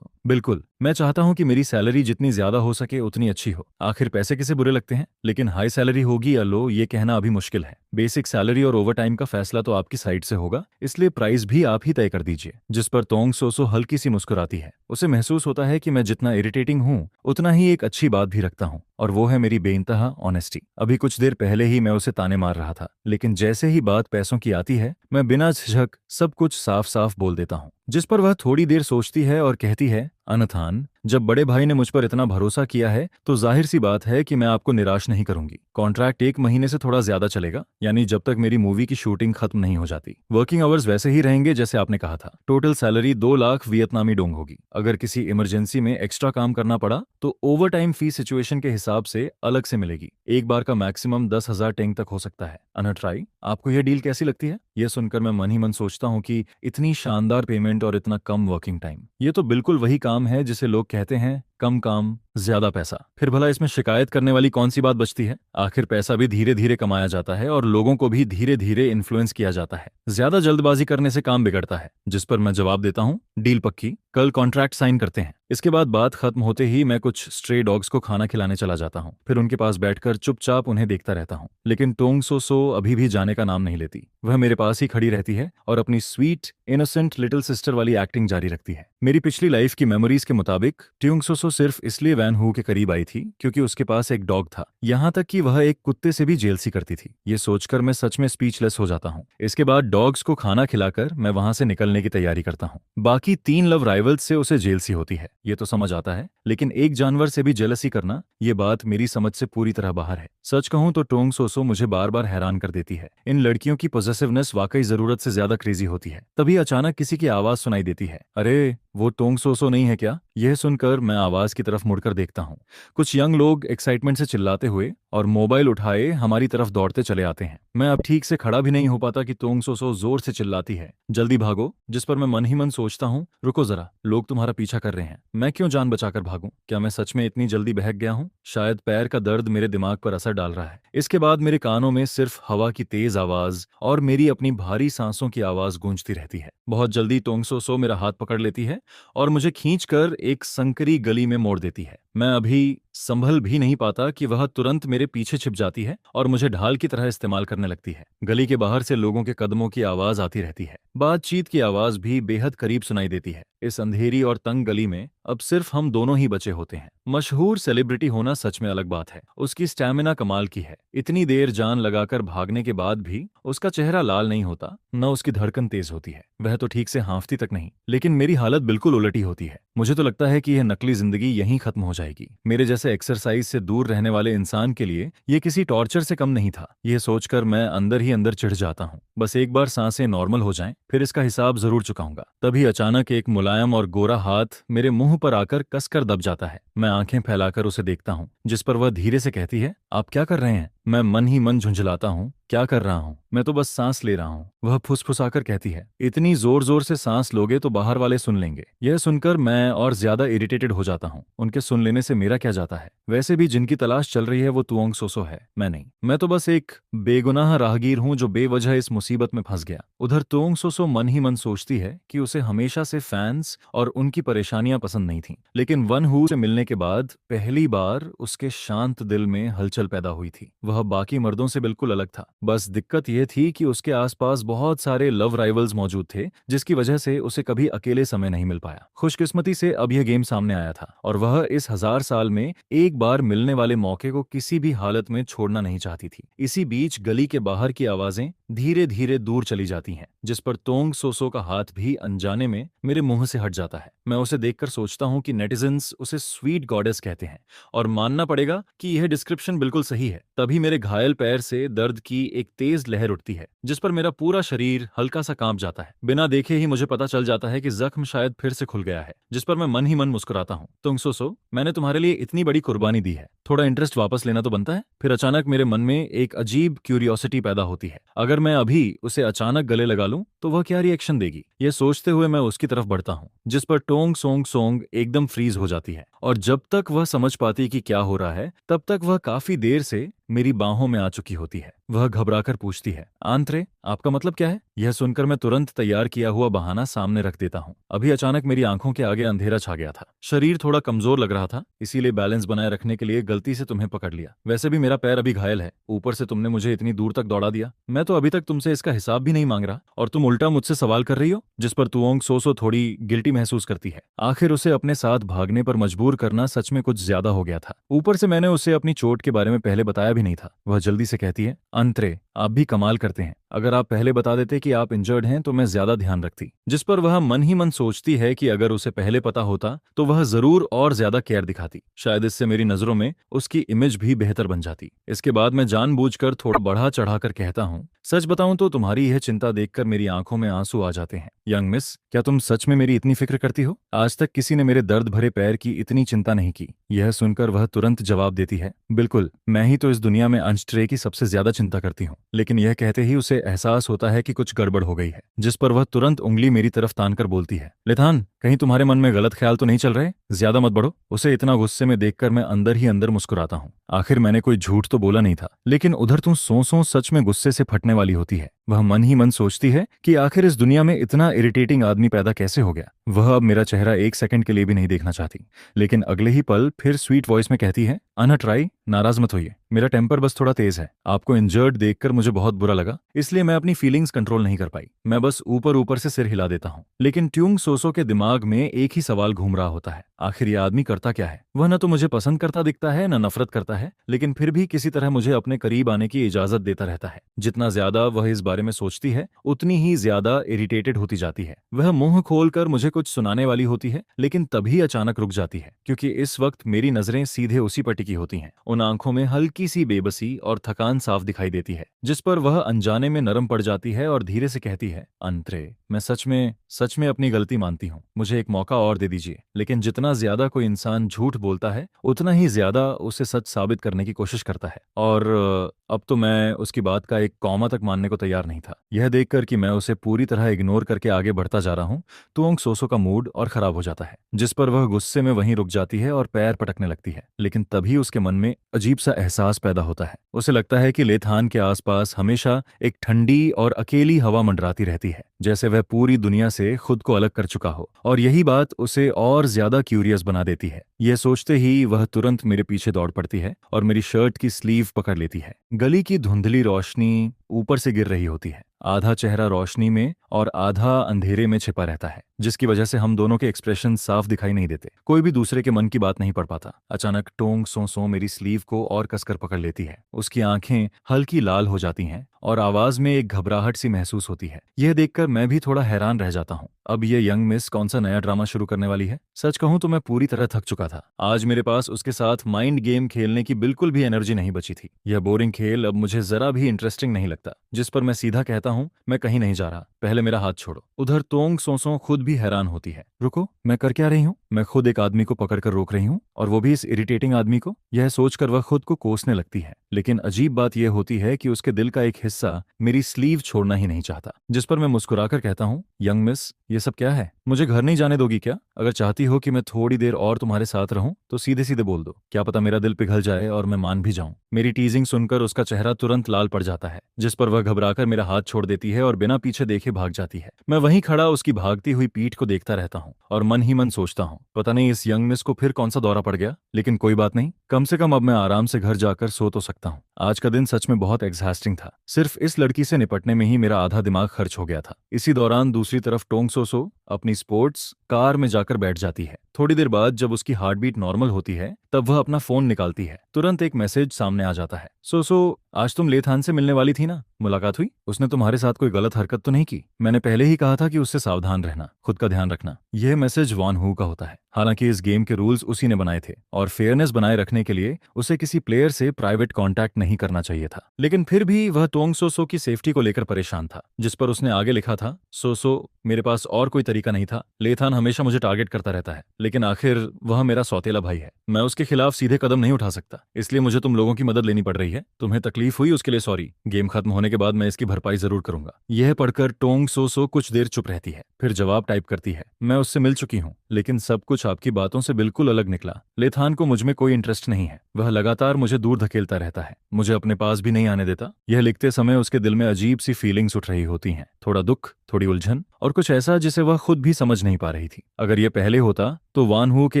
बिल्कुल, मैं चाहता हूँ कि मेरी सैलरी जितनी ज्यादा हो सके उतनी अच्छी हो। आखिर पैसे किसे बुरे लगते हैं, लेकिन हाई सैलरी होगी या लो ये कहना अभी मुश्किल है। बेसिक सैलरी और ओवर टाइम का फैसला तो आपकी साइड से होगा, इसलिए प्राइस भी आप ही तय कर दीजिए। जिस पर तोंग सोसो हल्की सी मुस्कुराती है। उसे महसूस होता है कि मैं जितना इरिटेटिंग हूँ उतना ही एक अच्छी बात भी रखता हूँ, और वो है मेरी बेइंतहा ऑनेस्टी। अभी कुछ देर पहले ही मैं उसे ताने मार रहा था, लेकिन जैसे ही बात पैसों की आती है मैं बिना झिझक सब कुछ साफ साफ बोल देता हूँ। जिस पर वह थोड़ी देर सोचती है और कहती है, अनथान, जब बड़े भाई ने मुझ पर इतना भरोसा किया है तो जाहिर सी बात है कि मैं आपको निराश नहीं करूंगी। कॉन्ट्रैक्ट 1 महीने से थोड़ा ज्यादा चलेगा, यानी जब तक मेरी मूवी की शूटिंग खत्म नहीं हो जाती। वर्किंग आवर्स वैसे ही रहेंगे जैसे आपने कहा था। टोटल सैलरी 2 लाख वियतनामी डोंग होगी। अगर किसी इमरजेंसी में एक्स्ट्रा काम करना पड़ा तो ओवर टाइम फी सिचुएशन के हिसाब से अलग से मिलेगी। एक बार का मैक्सिमम 10,000 टेंग तक हो सकता है। अनट्राई, आपको यह डील कैसी लगती है? यह सुनकर मैं मन ही मन सोचता हूँ कि इतनी शानदार पेमेंट और इतना कम वर्किंग टाइम, ये तो बिल्कुल वही काम है जिसे लोग कहते हैं कम काम ज्यादा पैसा। फिर भला इसमें शिकायत करने वाली कौन सी बात बचती है? आखिर पैसा भी धीरे धीरे कमाया जाता है और लोगों को भी धीरे धीरे इन्फ्लुएंस किया जाता है। ज्यादा जल्दबाजी करने से काम बिगड़ता है। जिस पर मैं जवाब देता हूँ, डील पक्की, कल कॉन्ट्रैक्ट साइन करते हैं। इसके बाद बात खत्म होते ही मैं कुछ स्ट्रे डॉग्स को खाना खिलाने चला जाता हूँ। फिर उनके पास बैठकर चुपचाप उन्हें देखता रहता हूँ। लेकिन टोंग सोसो अभी भी जाने का नाम नहीं लेती। वह मेरे पास ही खड़ी रहती है और अपनी स्वीट इनोसेंट लिटिल सिस्टर वाली एक्टिंग जारी रखती है। मेरी पिछली लाइफ की मेमोरीज के मुताबिक ट्यूंग सोसो सिर्फ इसलिए वैन हू के करीब आई थी क्योंकि उसके पास एक डॉग था। यहाँ तक कि वह एक कुत्ते से भी जेलसी करती थी। ये सोचकर मैं सच में स्पीचलेस हो जाता हूँ। इसके बाद डॉग्स को खाना खिलाकर मैं वहां से निकलने की तैयारी करता हूँ। बाकी 3 लव राइवल्स से उसे जेलसी होती है, ये तो समझ आता है, लेकिन एक जानवर से भी जेलसी करना, ये बात मेरी समझ से पूरी तरह बाहर है। सच कहूं तो टोंग सोसो मुझे बार बार हैरान कर देती है। इन लड़कियों की पोजेसिवनेस वाकई जरूरत से ज्यादा क्रेजी होती है। तभी अचानक किसी की आवाज सुनाई देती है। अरे, वो टोंग सोसो नहीं है क्या? यह सुनकर मैं आवाज की तरफ मुड़कर देखता हूँ। कुछ यंग लोग एक्साइटमेंट से चिल्लाते हुए और मोबाइल उठाए हमारी तरफ दौड़ते चले आते हैं। मैं अब ठीक से खड़ा भी नहीं हो पाता कि टोंग सोसो जोर से चिल्लाती है, जल्दी भागो। जिस पर मैं मन ही मन सोचता हूँ, रुको जरा, लोग तुम्हारा पीछा कर रहे हैं। मैं क्यों जान बचाकर भागूं? क्या मैं सच में इतनी जल्दी बहक गया हूँ? शायद पैर का दर्द मेरे दिमाग पर असर डाल रहा है। इसके बाद मेरे कानों में सिर्फ हवा की तेज आवाज और मेरी अपनी भारी सांसों की आवाज गूंजती रहती है। बहुत जल्दी टोंग सोसो मेरा हाथ पकड़ लेती है और मुझे खींचकर एक संकरी गली में मोड़ देती है। मैं अभी संभल भी नहीं पाता कि वह तुरंत मेरे पीछे छिप जाती है और मुझे ढाल की तरह इस्तेमाल करने लगती है। गली के बाहर से लोगों के कदमों की आवाज आती रहती है। बातचीत की आवाज भी बेहद करीब सुनाई देती है। इस अंधेरी और तंग गली में अब सिर्फ हम दोनों ही बचे होते हैं। मशहूर सेलिब्रिटी होना सच में अलग बात है। उसकी स्टैमिना कमाल की है। इतनी देर जान लगाकर भागने के बाद भी उसका चेहरा लाल नहीं होता, न उसकी धड़कन तेज होती है। वह तो ठीक से हाँफती तक नहीं। लेकिन मेरी हालत बिल्कुल उलटी होती है। मुझे तो लगता है कि यह नकली जिंदगी यहीं खत्म हो जाएगी। मेरे जैसे एक्सरसाइज से दूर रहने वाले इंसान के लिए यह किसी टॉर्चर से कम नहीं था। यह सोचकर मैं अंदर ही अंदर चिढ़ जाता हूँ। बस एक बार सांसें नॉर्मल हो जाएं, फिर इसका हिसाब जरूर चुकाऊंगा। तभी अचानक एक मुलायम और गोरा हाथ मेरे मुंह पर आकर कसकर दब जाता है। मैं आंखें फैलाकर उसे देखता हूँ, जिस पर वह धीरे से कहती है, आप क्या कर रहे हैं? मैं मन ही मन झुंझलाता हूँ, क्या कर रहा हूँ? मैं तो बस सांस ले रहा हूँ। वह फुसफुसाकर कहती है, इतनी जोर जोर से सांस लोगे तो बाहर वाले सुन लेंगे। यह सुनकर मैं और ज्यादा इरिटेटेड हो जाता हूँ। उनके सुन लेने से मेरा क्या जाता है? वैसे भी जिनकी तलाश चल रही है वो तुओंग सोसो है, मैं नहीं। मैं तो बस एक बेगुनाह राहगीर हूँ जो बेवजह इस मुसीबत में फंस गया। उधर तुओंग सोसो मन ही मन सोचती है कि उसे हमेशा से फैंस और उनकी परेशानियां पसंद नहीं थीं। लेकिन वन हू से मिलने के बाद पहली बार उसके शांत दिल में हलचल पैदा हुई थी। वह बाकी मर्दों से बिल्कुल अलग था। बस दिक्कत यह थी कि उसके आसपास बहुत सारे लव राइवल्स मौजूद थे, जिसकी वजह से उसे कभी अकेले समय नहीं मिल पाया। खुशकिस्मती से अब यह गेम सामने आया था और वह इस 1000 साल में एक बार मिलने वाले मौके को किसी भी हालत में छोड़ना नहीं चाहती थी। इसी बीच गली के बाहर की आवाजें धीरे धीरे दूर चली जाती हैं, जिस पर टोंग सोसो का हाथ भी अनजाने में मेरे मुंह से हट जाता है। मैं उसे देखकर सोचता हूँ कि नेटिजन्स उसे स्वीट गॉडेस कहते हैं, और मानना पड़ेगा कि यह डिस्क्रिप्शन बिल्कुल सही है। तभी मेरे घायल पैर से दर्द की एक तेज लहर उठती है, जिस पर मेरा पूरा शरीर हल्का सा कांप जाता है। बिना देखे ही मुझे पता चल जाता है कि जख्म शायद फिर से खुल गया है, जिस पर मैं मन ही मन मुस्कुराता हूँ। टोंग सोसो, मैंने तुम्हारे लिए इतनी बड़ी कुर्बानी दी है, थोड़ा इंटरेस्ट वापस लेना तो बनता है। फिर अचानक मेरे मन में एक अजीब क्यूरियोसिटी पैदा होती है। अगर मैं अभी उसे अचानक गले लगा लूं तो वह क्या रिएक्शन देगी? यह सोचते हुए मैं उसकी तरफ बढ़ता हूं, जिस पर टोंग सोंग सोंग एकदम फ्रीज हो जाती है। और जब तक वह समझ पाती कि क्या हो रहा है, तब तक वह काफी देर से मेरी बाहों में आ चुकी होती है। वह घबराकर पूछती है, आंत्रे, आपका मतलब क्या है? यह सुनकर मैं तुरंत तैयार किया हुआ बहाना सामने रख देता हूँ। अभी अचानक मेरी आंखों के आगे अंधेरा छा गया था, शरीर थोड़ा कमजोर लग रहा था, इसीलिए बैलेंस बनाए रखने के लिए गलती से तुम्हें पकड़ लिया। वैसे भी मेरा पैर अभी घायल है, ऊपर से तुमने मुझे इतनी दूर तक दौड़ा दिया। मैं तो अभी तक तुमसे इसका हिसाब भी नहीं मांग रहा और तुम उल्टा मुझसे सवाल कर रही हो, जिस पर तुओंग सोसो थोड़ी गिल्टी महसूस करती है। आखिर उसे अपने साथ भागने पर मजबूर करना सच में कुछ ज्यादा हो गया था। ऊपर से मैंने उसे अपनी चोट के बारे में पहले बताया भी नहीं था। वह जल्दी से कहती है, अंतरे, आप भी कमाल करते हैं। अगर आप पहले बता देते कि आप इंजर्ड हैं तो मैं ज्यादा ध्यान रखती। जिस पर वह मन ही मन सोचती है कि अगर उसे पहले पता होता तो वह जरूर और ज्यादा केयर दिखाती। शायद इससे मेरी नजरों में उसकी इमेज भी बेहतर बन जाती। इसके बाद मैं जानबूझकर थोड़ा बढ़ा चढ़ाकर कहता हूँ, सच बताऊं तो तुम्हारी यह चिंता देखकर मेरी आंखों में आंसू आ जाते हैं। यंग मिस, क्या तुम सच में मेरी इतनी फिक्र करती हो? आज तक किसी ने मेरे दर्द भरे पैर की इतनी चिंता नहीं की। यह सुनकर वह तुरंत जवाब देती है, बिल्कुल, मैं ही तो इस दुनिया में अंशट्रे की सबसे ज्यादा चिंता करती हूँ। लेकिन यह कहते ही उसे एहसास होता है कि कुछ गड़बड़ हो गई है, जिस पर वह तुरंत उंगली मेरी तरफ तानकर बोलती है, लेथान, कहीं तुम्हारे मन में गलत ख्याल तो नहीं चल रहे? ज्यादा मत बढ़ो। उसे इतना गुस्से में देखकर मैं अंदर ही अंदर मुस्कुराता हूँ। आखिर मैंने कोई झूठ तो बोला नहीं था, लेकिन उधर तुम सो सच में गुस्से से फटने वाली होती है। वह मन ही मन सोचती है कि आखिर इस दुनिया में इतना इरिटेटिंग आदमी पैदा कैसे हो गया। वह अब मेरा चेहरा एक सेकंड के लिए भी नहीं देखना चाहती, लेकिन अगले ही पल फिर स्वीट वॉइस में कहती है, अनहट, नाराज मत होइए, मेरा टेम्पर बस थोड़ा तेज है। आपको इंजर्ड देखकर मुझे बहुत बुरा लगा, इसलिए मैं अपनी फीलिंग्स कंट्रोल नहीं कर पाई। मैं बस ऊपर ऊपर से सिर हिला देता हूँ। लेकिन ट्यूंग सोसो के दिमाग में एक ही सवाल घूम रहा होता है, आखिर ये आदमी करता क्या है? वह न तो मुझे पसंद करता दिखता है न नफरत करता है, लेकिन फिर भी किसी तरह मुझे अपने करीब आने की इजाजत देता रहता है। जितना ज्यादा वह इस बारे में सोचती है उतनी ही ज्यादा इरिटेटेड होती जाती है। वह मुंह खोलकर मुझे कुछ सुनाने वाली होती है, लेकिन तभी अचानक रुक जाती है, क्योंकि इस वक्त मेरी नजरें सीधे उसी पर टिकी होती हैं। उन आंखों में हल्की सी बेबसी और थकान साफ दिखाई देती है, जिस पर वह अनजाने में नरम पड़ जाती है और धीरे से कहती है, अंतरे, मैं सच में अपनी गलती मानती हूँ, मुझे एक मौका और दे दीजिए। लेकिन जितना ज्यादा कोई इंसान झूठ बोलता है उतना ही ज्यादा उसे सच साबित करने की कोशिश करता है, और अब तो मैं उसकी बात का एक कौमा तक मानने को तैयार नहीं था। यह देखकर कि मैं उसे पूरी तरह इग्नोर करके आगे बढ़ता जा रहा हूँ, तुओंग सोसो का मूड और खराब हो जाता है, जिस पर वह गुस्से में वहीं रुक जाती है और पैर पटकने लगती है। लेकिन तभी उसके मन में अजीब सा एहसास पैदा होता है। उसे लगता है कि लेथान के आसपास हमेशा एक ठंडी और अकेली हवा मंडराती रहती है, जैसे वह पूरी दुनिया से खुद को अलग कर चुका हो, और यही बात उसे और ज्यादा क्यूरियस बना देती है। यह सोचते ही वह तुरंत मेरे पीछे दौड़ पड़ती है और मेरी शर्ट की स्लीव पकड़ लेती है। गली की धुंधली रोशनी ऊपर से गिर रही होती है, आधा चेहरा रोशनी में और आधा अंधेरे में छिपा रहता है, जिसकी वजह से हम दोनों के एक्सप्रेशन साफ दिखाई नहीं देते। कोई भी दूसरे के मन की बात नहीं पढ़ पाता। अचानक टोंग सो मेरी स्लीव को और कसकर पकड़ लेती है। उसकी आंखें हल्की लाल हो जाती हैं और आवाज में एक घबराहट सी महसूस होती है। यह देखकर मैं भी थोड़ा हैरान रह जाता हूँ। अब ये यंग मिस कौन सा नया ड्रामा शुरू करने वाली है? सच कहूं तो मैं पूरी तरह थक चुका था। आज मेरे पास उसके साथ माइंड गेम खेलने की बिल्कुल भी एनर्जी नहीं बची थी। यह बोरिंग खेल अब मुझे जरा भी इंटरेस्टिंग नहीं लगता, जिस पर मैं सीधा कहता हूँ, मैं कहीं नहीं जा रहा, पहले मेरा हाथ छोड़ो। उधर तोंग सोसो खुद भी हैरान होती है। रुको, मैं कर क्या रही हूँ? मैं खुद एक आदमी को पकड़कर रोक रही हूँ, और वो भी इस इरिटेटिंग आदमी को। यह सोचकर वह खुद को कोसने लगती है। लेकिन अजीब बात यह होती है कि उसके दिल का एक हिस्सा मेरी स्लीव छोड़ना ही नहीं चाहता, जिस पर मैं मुस्कुराकर कहता हूँ, यंग मिस, ये सब क्या है? मुझे घर नहीं जाने दोगी क्या? अगर चाहती हो कि मैं थोड़ी देर और तुम्हारे साथ रहूं तो सीधे सीधे बोल दो, क्या पता मेरा दिल पिघल जाए और मैं मान भी जाऊं। मेरी टीजिंग सुनकर उसका चेहरा तुरंत लाल पड़ जाता है, जिस पर वह घबराकर मेरा हाथ छोड़ देती है और बिना पीछे देखे भाग जाती है। मैं वहीं खड़ा उसकी भागती हुई पीठ को देखता रहता हूँ और मन ही मन सोचता हूँ, पता नहीं इस यंग मिस को फिर कौन सा दौरा पड़ गया। लेकिन कोई बात नहीं, कम से कम अब मैं आराम से घर जाकर सो तो सकता हूँ। आज का दिन सच में बहुत एग्जॉस्टिंग था। सिर्फ इस लड़की से निपटने में ही मेरा आधा दिमाग खर्च हो गया था। इसी दौरान दूसरी तरफ टोंग सोसो अपनी स्पोर्ट्स कार में जाकर बैठ जाती है। थोड़ी देर बाद जब उसकी हार्ट बीट नॉर्मल होती है तब वह अपना फोन निकालती है। तुरंत एक मैसेज सामने आ जाता है, सोसो, आज तुम लेथान से मिलने वाली थी ना? मुलाकात हुई? उसने तुम्हारे साथ कोई गलत हरकत तो नहीं की? मैंने पहले ही कहा था कि उससे सावधान रहना, खुद का ध्यान रखना। यह मैसेज वॉन हू का होता है। हालांकि इस गेम के रूल्स उसी ने बनाए थे और फेयरनेस बनाए रखने के लिए उसे किसी प्लेयर से प्राइवेट कांटेक्ट नहीं करना चाहिए था। लेकिन फिर भी वह टोंग सोसो की सेफ्टी को लेकर परेशान था, जिस पर उसने आगे लिखा था, सोसो, मेरे पास और कोई तरीका नहीं था। लेथान हमेशा मुझे टारगेट करता रहता है, लेकिन आखिर वह मेरा सौतेला भाई है। मैं उसके खिलाफ सीधे कदम नहीं उठा सकता, इसलिए मुझे तुम लोगों की मदद लेनी पड़ रही है। तुम्हें तकलीफ हुई उसके लिए सॉरी। गेम खत्म होने के बाद मैं इसकी भरपाई जरूर करूंगा। यह पढ़कर टोंग सोसो कुछ देर चुप रहती है, फिर जवाब टाइप करती है, मैं उससे मिल चुकी हूँ, लेकिन सब कुछ अप्रोच आपकी बातों से बिल्कुल अलग निकला। लेथान को मुझ में कोई इंटरेस्ट नहीं है। वह लगातार मुझे दूर धकेलता रहता है, मुझे अपने पास भी नहीं आने देता। यह लिखते समय उसके दिल में अजीब सी फीलिंग्स उठ रही होती हैं, थोड़ा दुख, थोड़ी उलझन और कुछ ऐसा जिसे वह खुद भी समझ नहीं पा रही थी। अगर यह पहले होता तो वान हू के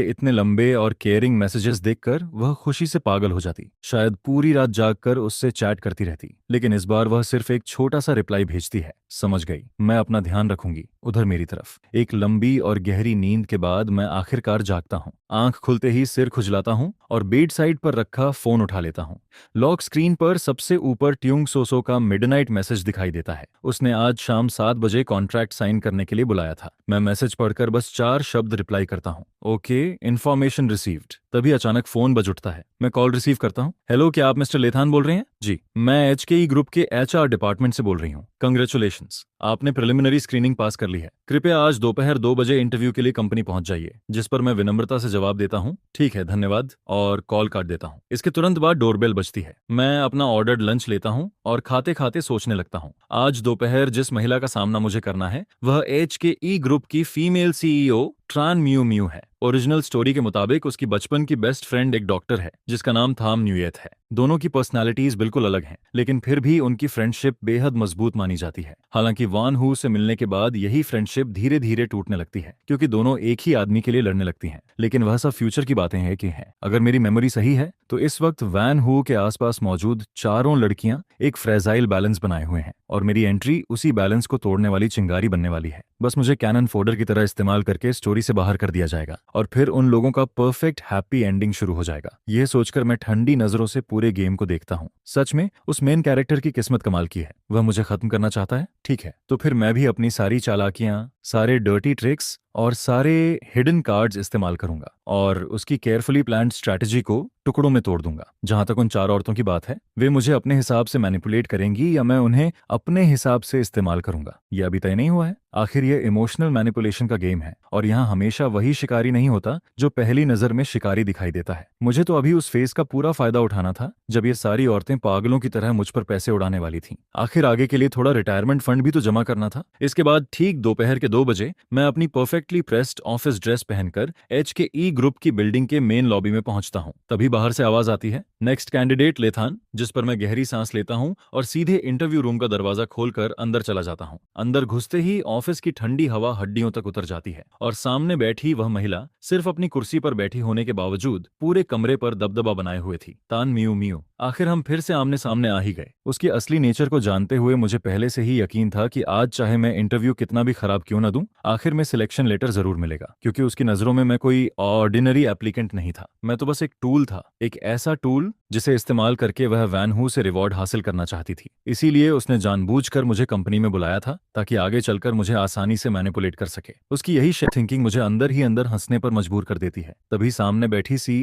इतने लंबे और केयरिंग मैसेजेस देखकर वह खुशी से पागल हो जाती, शायद पूरी रात जागकर उससे चैट करती रहती। लेकिन इस बार वह सिर्फ एक छोटा सा रिप्लाई भेजती है, समझ गई, मैं अपना ध्यान रखूंगी, उधर मेरी तरफ। एक लंबी और गहरी नींद के बाद मैं आखिरकार जागता हूँ। आंख खुलते ही सिर खुजलाता हूँ और बेड साइड पर रखा फोन उठा लेता हूँ। लॉक स्क्रीन पर सबसे ऊपर ट्यूंग सोसो का मिडनाइट मैसेज दिखाई देता है। उसने आज शाम 7 बजे कॉन्ट्रैक्ट साइन करने के लिए बुलाया था। मैं मैसेज पढ़कर बस 4 शब्द रिप्लाई करता हूँ, ओके, इन्फॉर्मेशन रिसीव्ड। तभी अचानक फोन बज उठता है। मैं कॉल रिसीव करता हूँ। हेलो, क्या आप मिस्टर लेथान बोल रहे हैं? जी, मैं HKE ग्रुप के HR डिपार्टमेंट से बोल रही हूँ। कंग्रेचुलेशंस, आपने प्रिलिमिनरी स्क्रीनिंग पास कर ली है। कृपया आज दोपहर 2 बजे इंटरव्यू के लिए कंपनी पहुंच जाइए। जिस पर मैं विनम्रता से जवाब देता हूँ, ठीक है, धन्यवाद, और कॉल काट देता हूँ। इसके तुरंत बाद डोरबेल बजती है। मैं अपना ऑर्डर्ड लंच लेता हूँ और खाते खाते सोचने लगता हूँ। आज दोपहर जिस महिला का सामना मुझे करना है वह HKE ग्रुप की फीमेल CEO ट्रान म्यू म्यू है। ओरिजिनल स्टोरी के मुताबिक उसकी बचपन की बेस्ट फ्रेंड एक डॉक्टर है जिसका नाम थाम न्यूयेथ है। दोनों की पर्सनालिटीज बिल्कुल अलग हैं, लेकिन फिर भी उनकी फ्रेंडशिप बेहद मजबूत मानी जाती है। हालांकि वान हू से मिलने के बाद यही फ्रेंडशिप धीरे धीरे टूटने लगती है, क्योंकि दोनों एक ही आदमी के लिए लड़ने लगती हैं। लेकिन वह सब फ्यूचर की बातें हैं कि हैं। अगर मेरी मेमोरी सही है तो इस वक्त वैन हू के आसपास मौजूद चारों लड़कियां एक फ्रेजाइल बैलेंस बनाए हुए हैं और मेरी एंट्री उसी बैलेंस को तोड़ने वाली चिंगारी बनने वाली है। बस मुझे कैनन फोल्डर की तरह इस्तेमाल करके स्टोरी से बाहर कर दिया जाएगा और फिर उन लोगों का परफेक्ट हैप्पी एंडिंग शुरू हो जाएगा। यह सोचकर मैं ठंडी नजरों से पूरे गेम को देखता हूँ। सच में उस मेन कैरेक्टर की किस्मत कमाल की है। वह मुझे खत्म करना चाहता है, ठीक है, तो फिर मैं भी अपनी सारी चालाकियां, सारे डर्टी ट्रिक्स और सारे हिडन कार्ड्स इस्तेमाल करूंगा और उसकी केयरफुली प्लान्ड स्ट्रैटेजी को टुकड़ों में तोड़ दूंगा। जहां तक उन 4 औरतों की बात है, वे मुझे अपने हिसाब से मैनिपुलेट करेंगी या मैं उन्हें अपने हिसाब से इस्तेमाल करूंगा, यह अभी तय नहीं हुआ है। आखिर यह इमोशनल मैनिपुलेशन का गेम है और यहाँ हमेशा वही शिकारी नहीं होता जो पहली नजर में शिकारी दिखाई देता है। मुझे तो अभी उस फेज का पूरा फायदा उठाना था जब ये सारी औरतें पागलों की तरह मुझ पर पैसे उड़ाने वाली थीं। आखिर आगे के लिए थोड़ा रिटायरमेंट फंड भी तो जमा करना था। इसके बाद ठीक दोपहर के 2 बजे मैं अपनी परफेक्टली प्रेस्ड ऑफिस ड्रेस पहनकर HKE ग्रुप की बिल्डिंग के मेन लॉबी में पहुंचता हूं। तभी बाहर से आवाज आती है, नेक्स्ट कैंडिडेट लेथान, जिस पर मैं गहरी सांस लेता हूं और सीधे इंटरव्यू रूम का दरवाजा खोलकर अंदर चला जाता हूं। अंदर घुसते ही ऑफिस की ठंडी हवा हड्डियों तक उतर जाती है और सामने बैठी वह महिला सिर्फ अपनी कुर्सी पर बैठी होने के बावजूद पूरे कमरे पर दबदबा बनाए हुए थी। तान म्यू म्यू। आखिर हम फिर से आमने सामने आ ही गए। उसकी असली नेचर को जानते हुए मुझे पहले से ही यकीन था कि आज चाहे मैं इंटरव्यू कितना भी खराब क्यों न दूं, आखिर में सिलेक्शन लेटर जरूर मिलेगा, क्योंकि उसकी नजरों में मैं कोई ऑर्डिनरी एप्लीकेंट नहीं था। मैं तो बस एक टूल था, एक ऐसा टूल जिसे इस्तेमाल करके वह वैन हू से रिवॉर्ड हासिल करना चाहती थी। इसीलिए उसने जानबूझकर मुझे कंपनी में बुलाया था ताकि आगे चलकर मुझे आसानी से मैनिपुलेट कर सके। उसकी यही थिंकिंग मुझे अंदर ही अंदर हंसने पर मजबूर कर देती है। तभी सामने बैठी सी